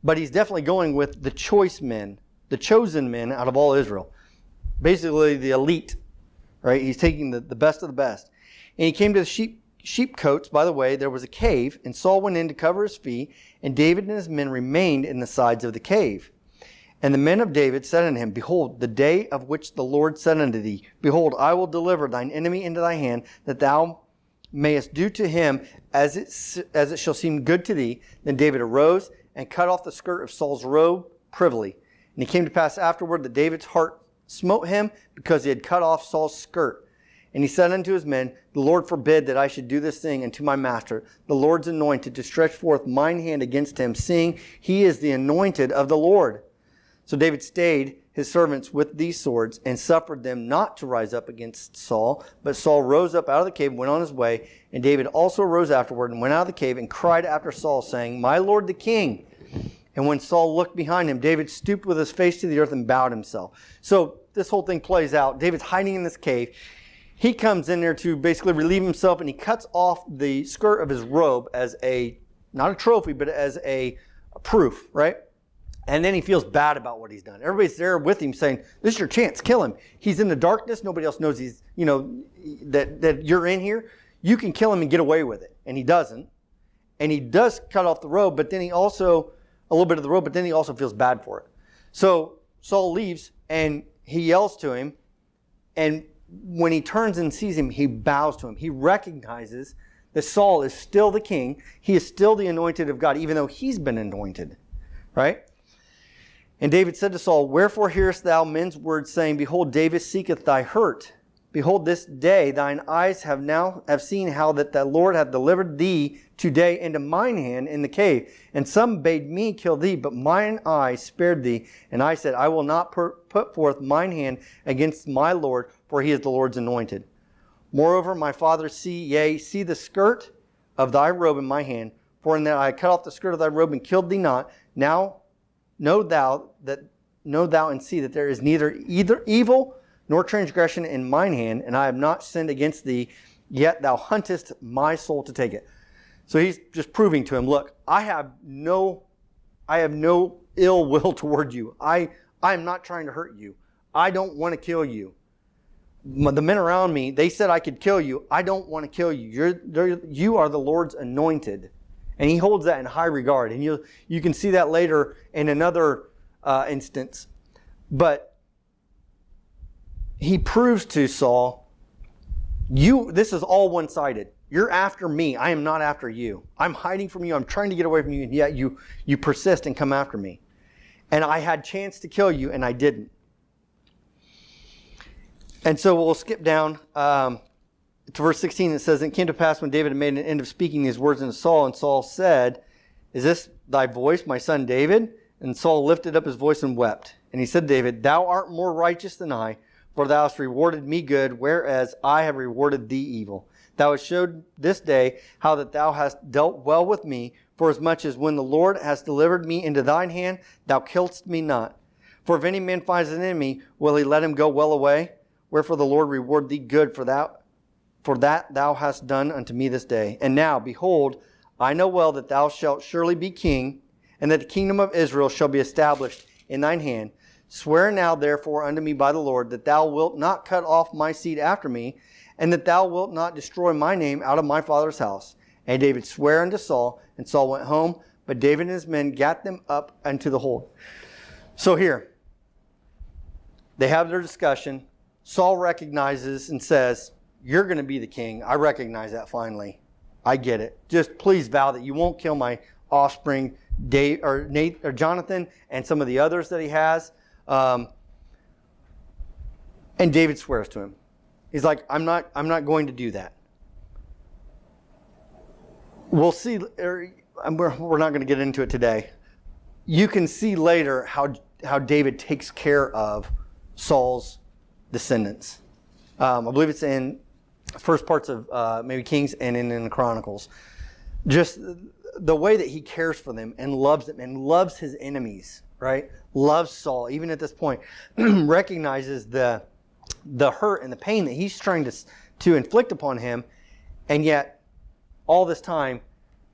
but he's definitely going with the choice men, the chosen men out of all Israel. Basically the elite, right? He's taking the best of the best. And he came to the sheep cotes. By the way, there was a cave, and Saul went in to cover his feet, and David and his men remained in the sides of the cave. And the men of David said unto him, Behold, the day of which the Lord said unto thee, Behold, I will deliver thine enemy into thy hand, that thou mayest do to him as it shall seem good to thee. Then David arose and cut off the skirt of Saul's robe privily. And it came to pass afterward that David's heart smote him because he had cut off Saul's skirt. And he said unto his men, the Lord forbid that I should do this thing unto my master, the Lord's anointed, to stretch forth mine hand against him, seeing he is the anointed of the Lord. So David stayed his servants with these swords and suffered them not to rise up against Saul. But Saul rose up out of the cave and went on his way. And David also rose afterward and went out of the cave and cried after Saul, saying, my Lord the king. And when Saul looked behind him, David stooped with his face to the earth and bowed himself. So this whole thing plays out. David's hiding in this cave. He comes in there to basically relieve himself, and he cuts off the skirt of his robe as not a trophy, but as a proof, right? And then he feels bad about what he's done. Everybody's there with him saying, this is your chance, kill him. He's in the darkness. Nobody else knows that you're in here. You can kill him and get away with it. And he doesn't. And he does cut off the robe, but then he also, a little bit of the robe, but then he also feels bad for it. So Saul leaves and he yells to him, and when he turns and sees him, he bows to him. He recognizes that Saul is still the king. He is still the anointed of God, even though he's been anointed. Right? And David said to Saul, wherefore hearest thou men's words, saying, behold, David seeketh thy hurt. Behold, this day thine eyes have seen how that the Lord hath delivered thee today into mine hand in the cave. And some bade me kill thee, but mine eye spared thee. And I said, I will not put forth mine hand against my Lord, for he is the Lord's anointed. Moreover, my father, see the skirt of thy robe in my hand, for in that I cut off the skirt of thy robe and killed thee not. Now know thou and see that there is neither evil nor transgression in mine hand, and I have not sinned against thee, yet thou huntest my soul to take it. So he's just proving to him, look, I have no ill will toward you. I am not trying to hurt you. I don't want to kill you. The men around me, they said I could kill you. I don't want to kill you. You are the Lord's anointed. And he holds that in high regard. And you can see that later in another instance. But he proves to Saul, this is all one-sided. You're after me. I am not after you. I'm hiding from you. I'm trying to get away from you. And yet you persist and come after me. And I had chance to kill you and I didn't. And so we'll skip down to verse 16. It says, it came to pass when David had made an end of speaking these words unto Saul, and Saul said, is this thy voice, my son David? And Saul lifted up his voice and wept. And he said to David, thou art more righteous than I, for thou hast rewarded me good, whereas I have rewarded thee evil. Thou hast showed this day how that thou hast dealt well with me, for as much as when the Lord has delivered me into thine hand, thou killedst me not. For if any man finds an enemy, will he let him go well away? Wherefore the Lord reward thee good for that thou hast done unto me this day. And now, behold, I know well that thou shalt surely be king, and that the kingdom of Israel shall be established in thine hand. Swear now therefore unto me by the Lord, that thou wilt not cut off my seed after me, and that thou wilt not destroy my name out of my father's house. And David sware unto Saul, and Saul went home, but David and his men gat them up unto the hold. So here, they have their discussion. Saul recognizes and says, you're going to be the king. I recognize that finally. I get it. Just please vow that you won't kill my offspring, Jonathan, and some of the others that he has. And David swears to him. He's like, I'm not going to do that. We'll see. We're not going to get into it today. You can see later how David takes care of Saul's descendants. I believe it's in first parts of maybe Kings and in the Chronicles. Just the way that he cares for them and loves them and loves his enemies, right? Loves Saul, even at this point, recognizes the hurt and the pain that he's trying to inflict upon him. And yet, all this time,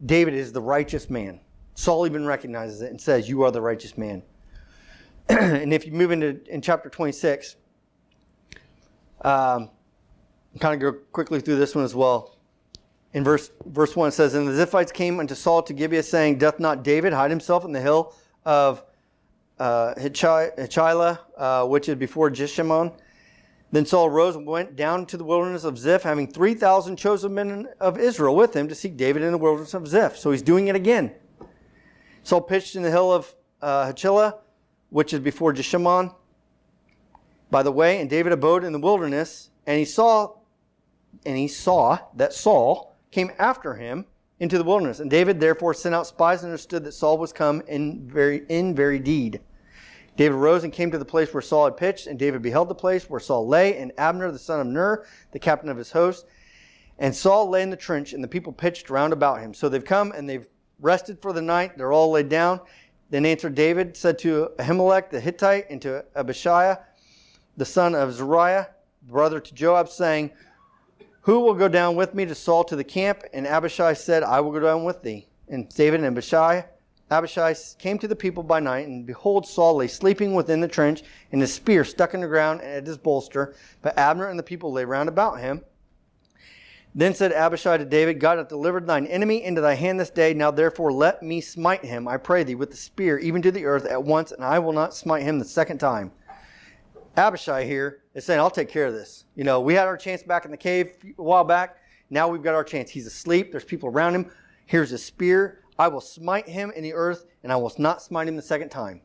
David is the righteous man. Saul even recognizes it and says, you are the righteous man. And if you move in chapter 26, kind of go quickly through this one as well. In verse 1 it says, and the Ziphites came unto Saul to Gibeah, saying, doth not David hide himself in the hill of Hachilah, which is before Jeshimon? Then Saul arose and went down to the wilderness of Ziph, having 3,000 chosen men of Israel with him to seek David in the wilderness of Ziph. So he's doing it again. Saul pitched in the hill of Hachilah, which is before Jeshimon. by the way, and David abode in the wilderness, and he saw that Saul came after him into the wilderness. And David therefore sent out spies and understood that Saul was come in very deed. David arose and came to the place where Saul had pitched, and David beheld the place where Saul lay, and Abner the son of Ner, the captain of his host. And Saul lay in the trench, and the people pitched round about him. So they've come and they've rested for the night. They're all laid down. Then answered David, said to Ahimelech the Hittite, and to Abishai, the son of Zeruiah, brother to Joab, saying, who will go down with me to Saul to the camp? And Abishai said, I will go down with thee. And David and Abishai came to the people by night, and behold, Saul lay sleeping within the trench, and his spear stuck in the ground at his bolster. But Abner and the people lay round about him. Then said Abishai to David, God hath delivered thine enemy into thy hand this day. Now therefore let me smite him, I pray thee, with the spear, even to the earth at once, and I will not smite him the second time. Abishai here is saying, I'll take care of this. You know, we had our chance back in the cave a while back. Now we've got our chance. He's asleep. There's people around him. Here's a spear. I will smite him in the earth, and I will not smite him the second time.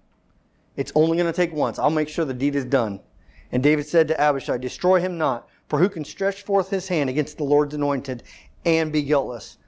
It's only going to take once. I'll make sure the deed is done. And David said to Abishai, destroy him not, for who can stretch forth his hand against the Lord's anointed and be guiltless?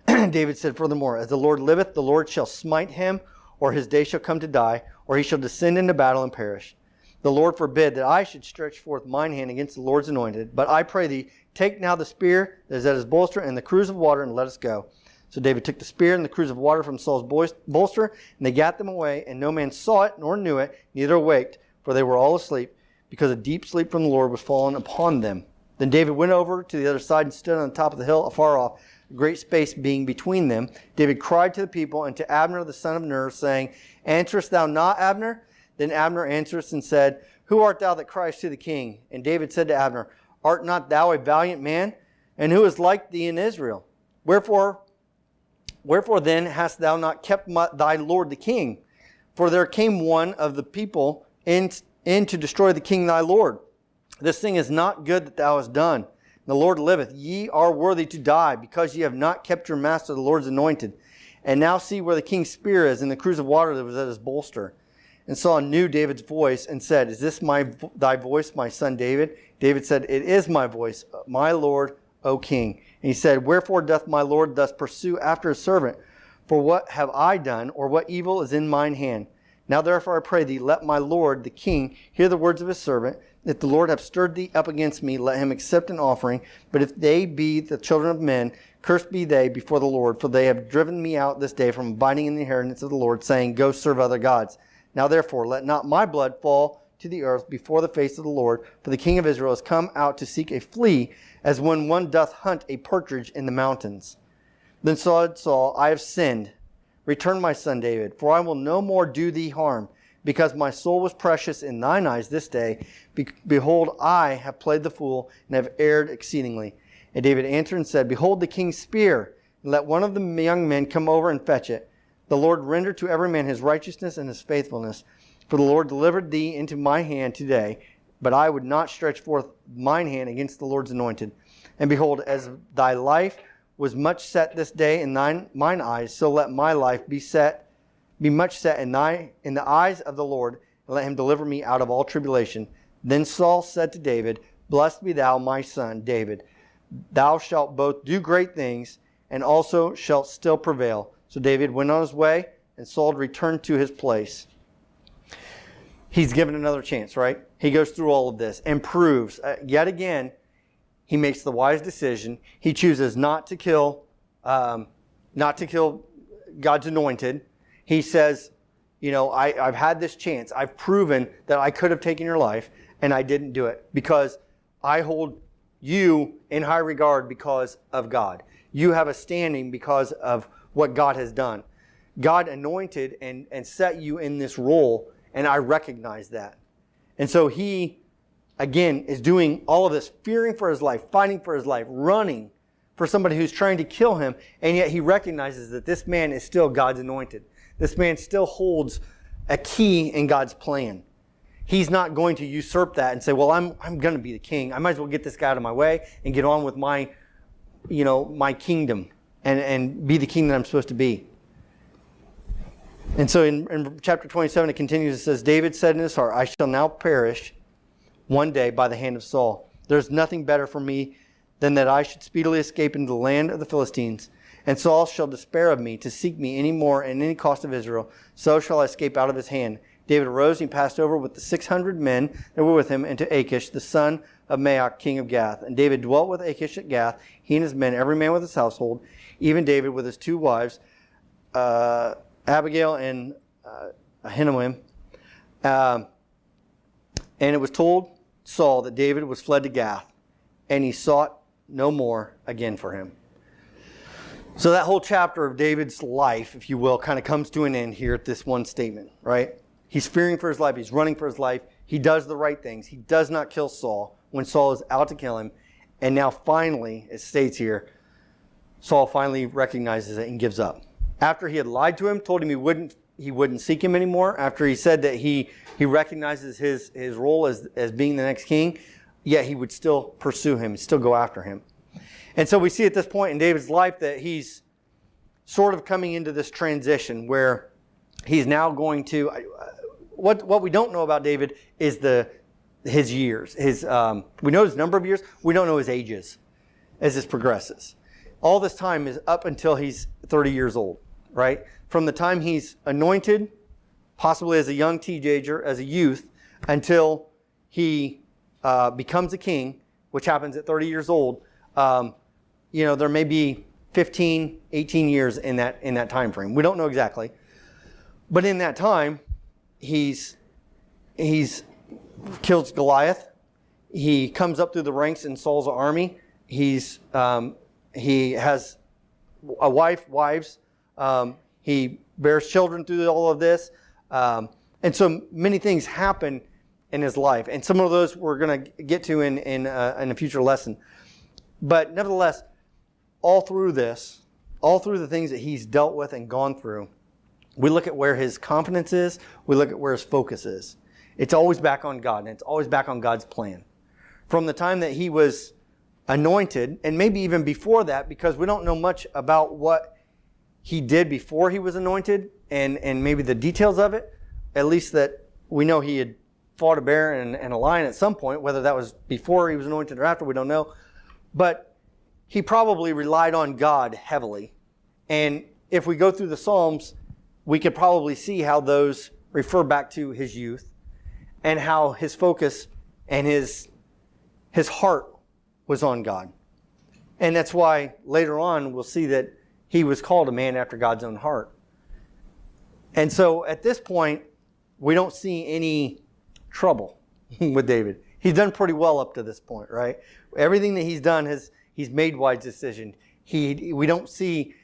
David said furthermore, as the Lord liveth, the Lord shall smite him, or his day shall come to die, or he shall descend into battle and perish. The Lord forbid that I should stretch forth mine hand against the Lord's anointed. But I pray thee, take now the spear that is at his bolster and the cruse of water, and let us go. So David took the spear and the cruse of water from Saul's bolster, and they gat them away, and no man saw it nor knew it, neither awaked, for they were all asleep, because a deep sleep from the Lord was fallen upon them. Then David went over to the other side and stood on the top of the hill afar off, a great space being between them. David cried to the people and to Abner the son of Ner, saying, answerest thou not, Abner? Then Abner answered and said, who art thou that criest to the king? And David said to Abner, art not thou a valiant man? And who is like thee in Israel? Wherefore then hast thou not kept thy lord the king? For there came one of the people in to destroy the king thy lord. This thing is not good that thou hast done. The Lord liveth, ye are worthy to die, because ye have not kept your master the Lord's anointed. And now see where the king's spear is, in the cruse of water that was at his bolster. And Saul knew David's voice, and said, is this thy voice, my son David? David said, it is my voice, my Lord, O king. And he said, wherefore doth my Lord thus pursue after his servant? For what have I done, or what evil is in mine hand? Now therefore I pray thee, let my Lord the king hear the words of his servant. If the Lord have stirred thee up against me, let him accept an offering. But if they be the children of men, cursed be they before the Lord, for they have driven me out this day from abiding in the inheritance of the Lord, saying, go serve other gods. Now therefore let not my blood fall to the earth before the face of the Lord, for the king of Israel has come out to seek a flea, as when one doth hunt a partridge in the mountains. Then said Saul, I have sinned. Return, my son David, for I will no more do thee harm, because my soul was precious in thine eyes this day. Behold, I have played the fool, and have erred exceedingly. And David answered and said, behold the king's spear, and let one of the young men come over and fetch it. The Lord render to every man his righteousness and his faithfulness. For the Lord delivered thee into my hand today, but I would not stretch forth mine hand against the Lord's anointed. And behold, as thy life was much set this day in mine eyes, so let my life be much set in the eyes of the Lord, and let him deliver me out of all tribulation. Then Saul said to David, blessed be thou, my son David. Thou shalt both do great things, and also shalt still prevail. So David went on his way, and Saul returned to his place. He's given another chance, right? He goes through all of this and proves, yet again, he makes the wise decision. He chooses not to kill God's anointed. He says, I've had this chance. I've proven that I could have taken your life, and I didn't do it because I hold you in high regard because of God. You have a standing because of what God has done. God anointed and set you in this role, and I recognize that. And so he, again, is doing all of this, fearing for his life, fighting for his life, running for somebody who's trying to kill him, and yet he recognizes that this man is still God's anointed. This man still holds a key in God's plan. He's not going to usurp that and say, well, I'm going to be the king. I might as well get this guy out of my way and get on with my kingdom and be the king that I'm supposed to be. And so in chapter 27, it continues. It says, David said in his heart, I shall now perish. one day by the hand of Saul. There's nothing better for me than that I should speedily escape into the land of the Philistines. And Saul shall despair of me to seek me any more at any cost of Israel. So shall I escape out of his hand. David arose and he passed over with the 600 men that were with him into Achish, the son of Maoch, king of Gath. And David dwelt with Achish at Gath, he and his men, every man with his household, even David with his 2 wives, Abigail and Ahinoam. And it was told Saul that David was fled to Gath, and he sought no more again for him. So that whole chapter of David's life, if you will, kind of comes to an end here at this one statement, right? He's fearing for his life. He's running for his life. He does the right things. He does not kill Saul when Saul is out to kill him. And now finally, it states here, Saul finally recognizes it and gives up. After he had lied to him, told him he wouldn't seek him anymore, after he said that he recognizes his role as being the next king, yet he would still pursue him, still go after him. And so we see at this point in David's life that he's sort of coming into this transition where he's now going to... What we don't know about David is his years. We know his number of years. We don't know his ages as this progresses. All this time is up until he's 30 years old, right? From the time he's anointed, possibly as a young teenager, as a youth, until he becomes a king, which happens at 30 years old. There may be 15, 18 years in that time frame. We don't know exactly. But in that time, he's kills Goliath. He comes up through the ranks in Saul's army. He has wives. He bears children through all of this. And so many things happen in his life. And some of those we're going to get to in a future lesson. But nevertheless, all through the things that he's dealt with and gone through, we look at where his confidence is. We look at where his focus is. It's always back on God, and it's always back on God's plan. From the time that he was anointed, and maybe even before that, because we don't know much about what he did before he was anointed, and maybe the details of it, at least that we know he had fought a bear and a lion at some point. Whether that was before he was anointed or after, we don't know. But he probably relied on God heavily. And if we go through the Psalms, we could probably see how those refer back to his youth and how his focus and his heart was on God. And that's why later on we'll see that he was called a man after God's own heart. And so at this point, we don't see any trouble with David. He's done pretty well up to this point, right? Everything that he's done, he's made wise decisions. We don't see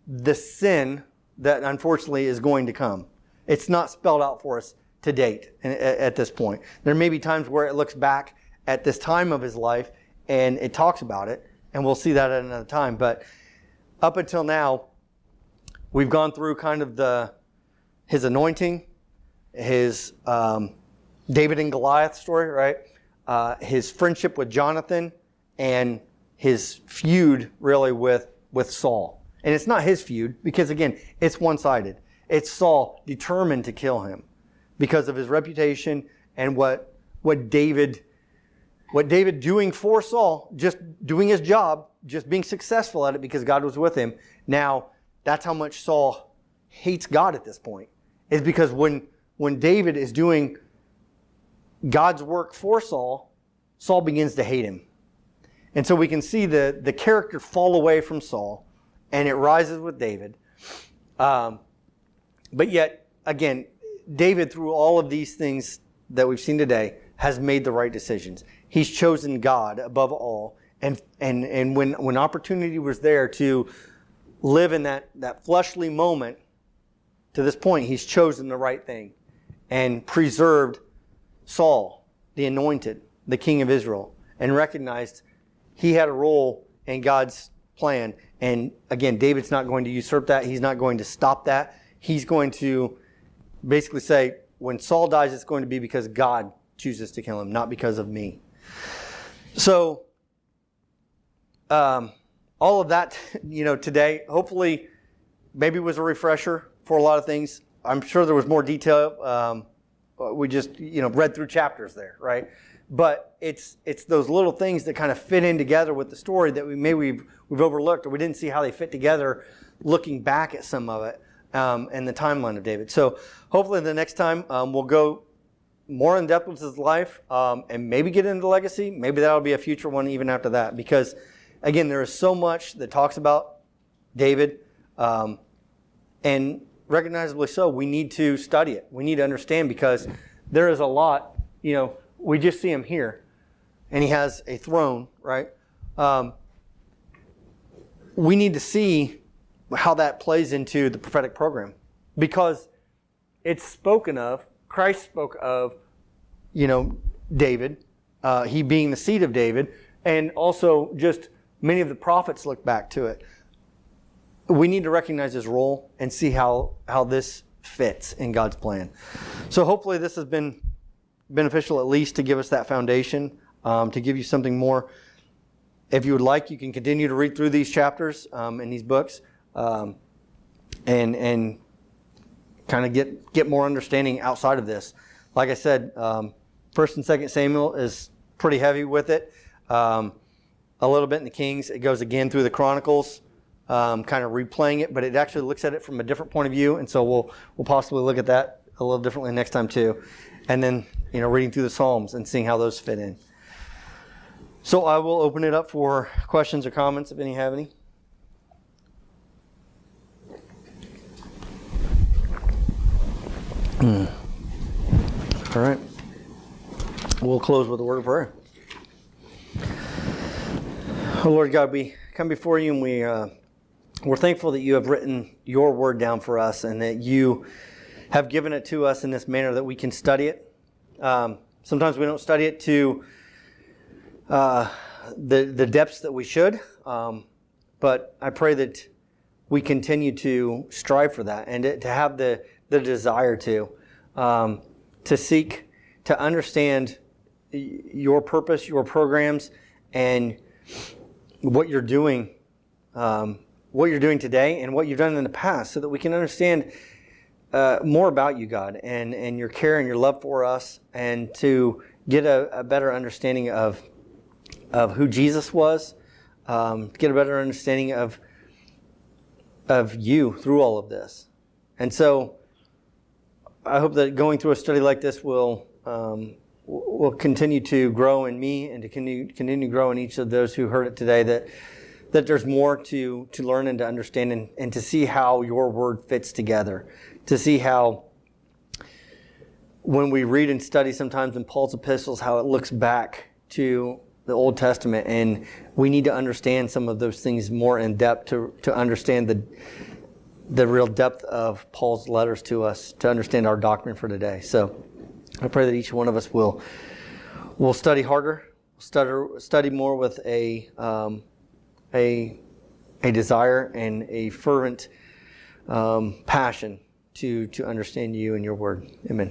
the sin that unfortunately is going to come. It's not spelled out for us to date at this point. There may be times where it looks back at this time of his life and it talks about it, and we'll see that at another time. But up until now, we've gone through kind of his anointing, his David and Goliath story, right? His friendship with Jonathan, and his feud really with Saul. And it's not his feud because, again, it's one-sided. It's Saul determined to kill him because of his reputation and what David doing for Saul, just doing his job, just being successful at it because God was with him. Now, that's how much Saul hates God at this point. Is because when David is doing God's work for Saul, Saul begins to hate him. And so we can see the character fall away from Saul, and it rises with David. But yet, again, David, through all of these things that we've seen today, has made the right decisions. He's chosen God above all. And when opportunity was there to live in that fleshly moment, to this point, he's chosen the right thing and preserved Saul, the anointed, the king of Israel, and recognized he had a role in God's plan. And again, David's not going to usurp that. He's not going to stop that. He's going to basically say, when Saul dies, it's going to be because God chooses to kill him, not because of me. So, all of that, today, hopefully, maybe was a refresher for a lot of things. I'm sure there was more detail. We just, read through chapters there, right? but it's those little things that kind of fit in together with the story that we've overlooked, or we didn't see how they fit together looking back at some of it and the timeline of David. So hopefully the next time we'll go more in depth with his life and maybe get into the legacy. Maybe that'll be a future one even after that, because again, there is so much that talks about David, and recognizably so, we need to study it. We need to understand, because there is a lot, we just see him here, and he has a throne, right? We need to see how that plays into the prophetic program, because it's spoken of, Christ spoke of, David, he being the seed of David, and also just many of the prophets look back to it. We need to recognize his role and see how this fits in God's plan. So hopefully this has been beneficial, at least to give us that foundation, to give you something more. If you would like, you can continue to read through these chapters in these books, and kind of get more understanding outside of this. Like I said, 1st and 2nd Samuel is pretty heavy with it. A little bit in the Kings. It goes again through the Chronicles, kind of replaying it, but it actually looks at it from a different point of view, and so we'll possibly look at that a little differently next time too. And then reading through the Psalms and seeing how those fit in. So I will open it up for questions or comments if any have any. All right. We'll close with a word of prayer. Oh, Lord God, we come before you, and we're thankful that you have written your word down for us, and that you have given it to us in this manner that we can study it. Sometimes we don't study it to the depths that we should, but I pray that we continue to strive for that, and to have the desire to seek to understand your purpose, your programs, and what you're doing today and what you've done in the past, so that we can understand more about you, God, and your care and your love for us, and to get a better understanding of who Jesus was, get a better understanding of you through all of this. And so I hope that going through a study like this will continue to grow in me, and to continue to grow in each of those who heard it today, that there's more to learn and to understand, and to see how your word fits together, to see how when we read and study sometimes in Paul's epistles, how it looks back to the Old Testament, and we need to understand some of those things more in depth to understand the real depth of Paul's letters to us, to understand our doctrine for today. So I pray that each one of us will study harder, study more with a desire and a fervent passion to understand you and your word. Amen.